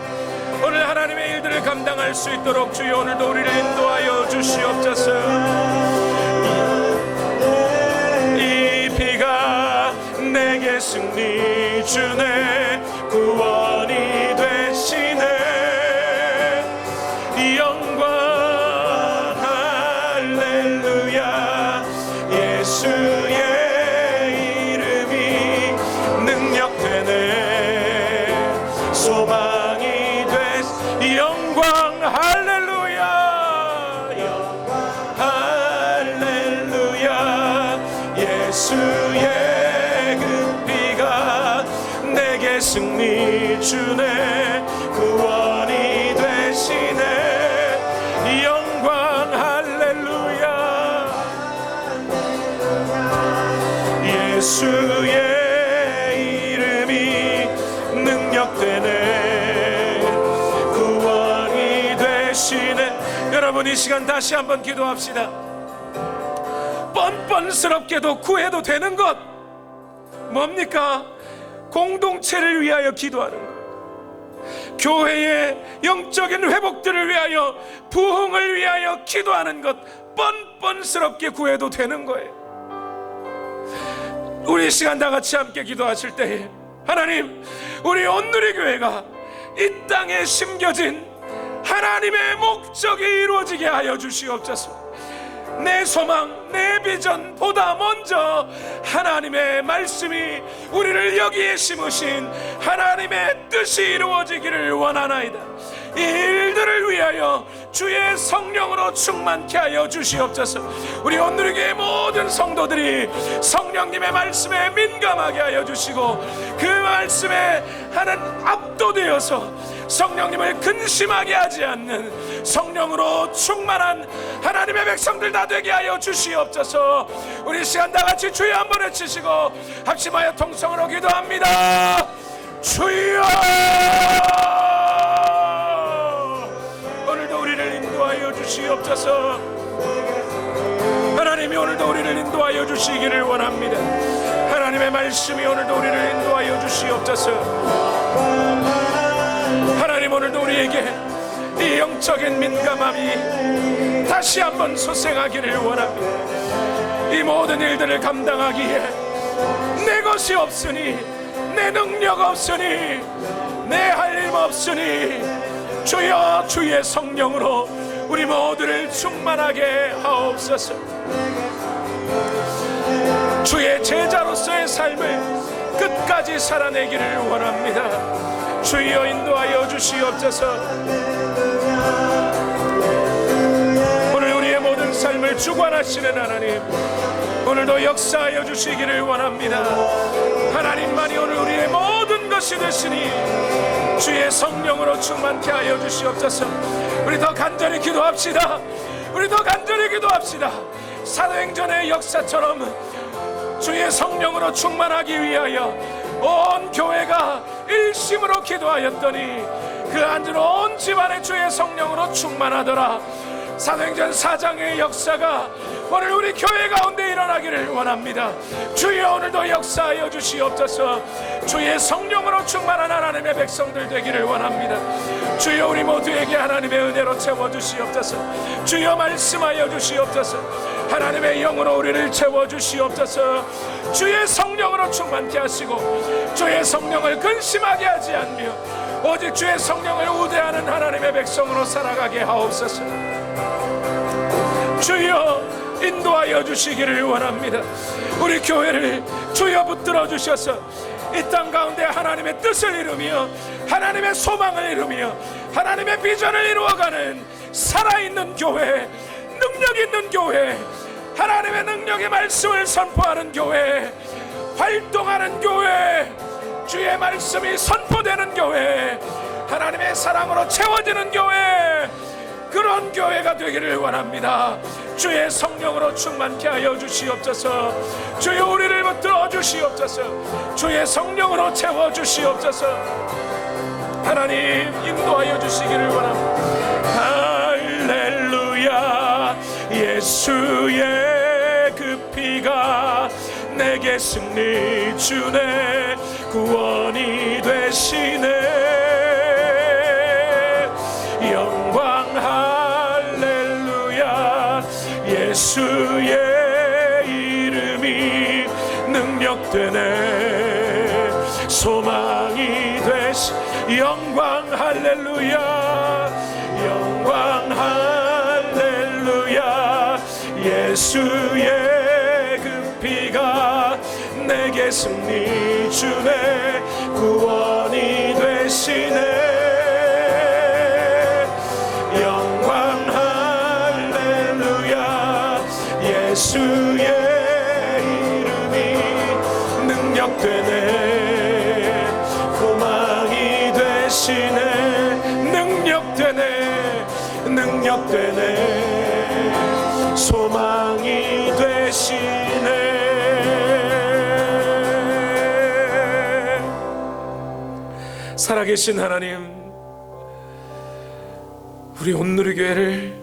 오늘 하나님의 일들을 감당할 수 있도록 주여 오늘도 우리를 인도하여 주시옵소서. 이 피가 내게 승리 주네, 구원이 되시네. 영광 할렐루야. 예수의 이름이 능력되네, 소망이 되. 영광 할렐루야. 영광 할렐루야. 예수의 그 피가 내게 승리 주네, 구원이 되시네. 영광 할렐루야. 예수의 이름이 능력되네, 구원이 되시네. 여러분, 이 시간 다시 한번 기도합시다. 뻔뻔스럽게도 구해도 되는 것 뭡니까? 공동체를 위하여 기도하는 것, 교회의 영적인 회복들을 위하여, 부흥을 위하여 기도하는 것, 뻔뻔스럽게 구해도 되는 거예요. 우리 시간 다 같이 함께 기도하실 때에 하나님, 우리 온누리교회가 이 땅에 심겨진 하나님의 목적이 이루어지게 하여 주시옵소서. 내 소망, 내 비전보다 먼저 하나님의 말씀이 우리를 여기에 심으신 하나님의 뜻이 이루어지기를 원하나이다. 이 일들을 위하여 주의 성령으로 충만케 하여 주시옵소서. 우리 온누리교회 모든 성도들이 성령님의 말씀에 민감하게 하여 주시고, 그 말씀에 하는 압도되어서 성령님을 근심하게 하지 않는 성령으로 충만한 하나님의 백성들 다 되게 하여 주시옵소서. 우리 시간 다 같이 주여 한번 외치시고 합심하여 통성으로 기도합니다. 주여, 오늘도 우리를 인도하여 주시옵소서. 하나님이 오늘도 우리를 인도하여 주시기를 원합니다. 하나님의 말씀이 오늘도 우리를 인도하여 주시옵소서. 하나님, 오늘도 우리에게 이 영적인 민감함이 다시 한번 소생하기를 원합니다. 이 모든 일들을 감당하기에 내 것이 없으니, 내 능력 없으니, 내 할 일 없으니 주여, 주의 성령으로 우리 모두를 충만하게 하옵소서. 주의 제자로서의 삶을 끝까지 살아내기를 원합니다. 주여 인도하여 주시옵소서. 오늘 우리의 모든 삶을 주관하시는 하나님, 오늘도 역사하여 주시기를 원합니다. 하나님만이 오늘 우리의 모든 것이 되시니 주의 성령으로 충만케 하여 주시옵소서. 우리 더 간절히 기도합시다. 우리 더 간절히 기도합시다. 사도행전의 역사처럼 주의 성령으로 충만하기 위하여 온 교회가 일심으로 기도하였더니 그 안으로 온 집안의 주의 성령으로 충만하더라. 사도행전 4장의 역사가 오늘 우리 교회 가운데 일어나기를 원합니다. 주여, 오늘도 역사하여 주시옵소서. 주의 성령으로 충만한 하나님의 백성들 되기를 원합니다. 주여, 우리 모두에게 하나님의 은혜로 채워주시옵소서. 주여, 말씀하여 주시옵소서. 하나님의 영으로 우리를 채워주시옵소서. 주의 성령으로 충만케 하시고 주의 성령을 근심하게 하지 않으며 오직 주의 성령을 우대하는 하나님의 백성으로 살아가게 하옵소서. 주여, 인도하여 주시기를 원합니다. 우리 교회를 주여 붙들어 주셔서 이 땅 가운데 하나님의 뜻을 이루며 하나님의 소망을 이루며 하나님의 비전을 이루어가는 살아있는 교회, 능력 있는 교회, 하나님의 능력의 말씀을 선포하는 교회, 활동하는 교회, 주의 말씀이 선포되는 교회, 하나님의 사랑으로 채워지는 교회, 그런 교회가 되기를 원합니다. 주의 성령으로 충만케 하여 주시옵소서. 주여, 우리를 붙들어 주시옵소서. 주의 성령으로 채워 주시옵소서. 하나님, 인도하여 주시기를 원합니다. 할렐루야. 예수의 그 피가 내게 승리 주네 구원이 되시네. 영광 할렐루야 예수의 이름이 능력되네. 소망이 되시 영광 할렐루야 영광 할렐루야 예수의 그 피가 내게 승리 주네 구원이 되시네. 영광 할렐루야 예수의 이름이 능력되네. 소망이 되시네. 능력되네 능력되네. 소망이 되시네. 살아계신 하나님, 우리 온누리교회를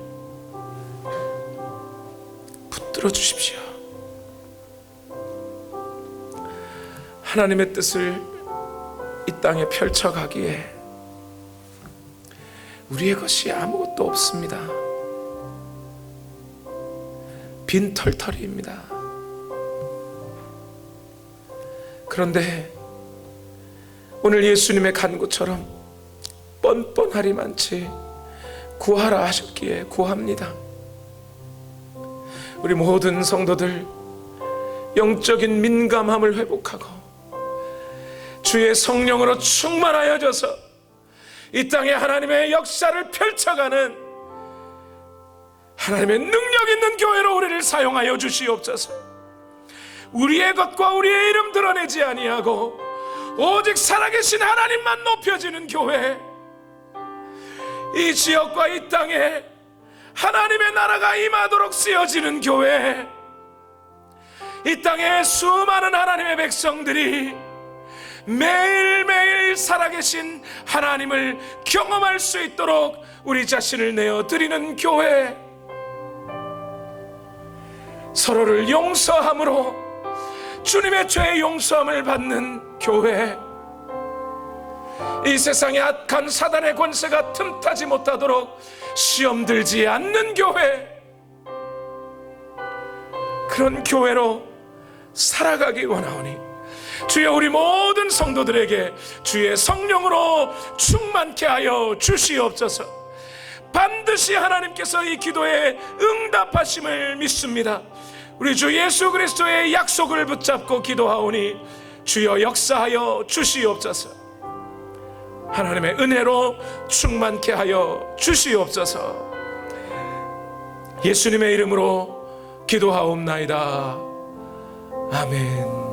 붙들어 주십시오. 하나님의 뜻을 이 땅에 펼쳐가기에 우리의 것이 아무것도 없습니다. 빈털터리입니다. 그런데 오늘 예수님의 간구처럼 뻔뻔하리만치 구하라 하셨기에 구합니다. 우리 모든 성도들 영적인 민감함을 회복하고 주의 성령으로 충만하여져서 이 땅에 하나님의 역사를 펼쳐가는 하나님의 능력 있는 교회로 우리를 사용하여 주시옵소서. 우리의 것과 우리의 이름 드러내지 아니하고 오직 살아계신 하나님만 높여지는 교회, 이 지역과 이 땅에 하나님의 나라가 임하도록 쓰여지는 교회, 이 땅에 수많은 하나님의 백성들이 매일매일 살아계신 하나님을 경험할 수 있도록 우리 자신을 내어드리는 교회, 서로를 용서함으로 주님의 죄의 용서함을 받는 교회, 이 세상의 악한 사단의 권세가 틈타지 못하도록 시험 들지 않는 교회, 그런 교회로 살아가기 원하오니 주여 우리 모든 성도들에게 주의 성령으로 충만케 하여 주시옵소서. 반드시 하나님께서 이 기도에 응답하심을 믿습니다. 우리 주 예수 그리스도의 약속을 붙잡고 기도하오니 주여 역사하여 주시옵소서. 하나님의 은혜로 충만케 하여 주시옵소서. 예수님의 이름으로 기도하옵나이다. 아멘.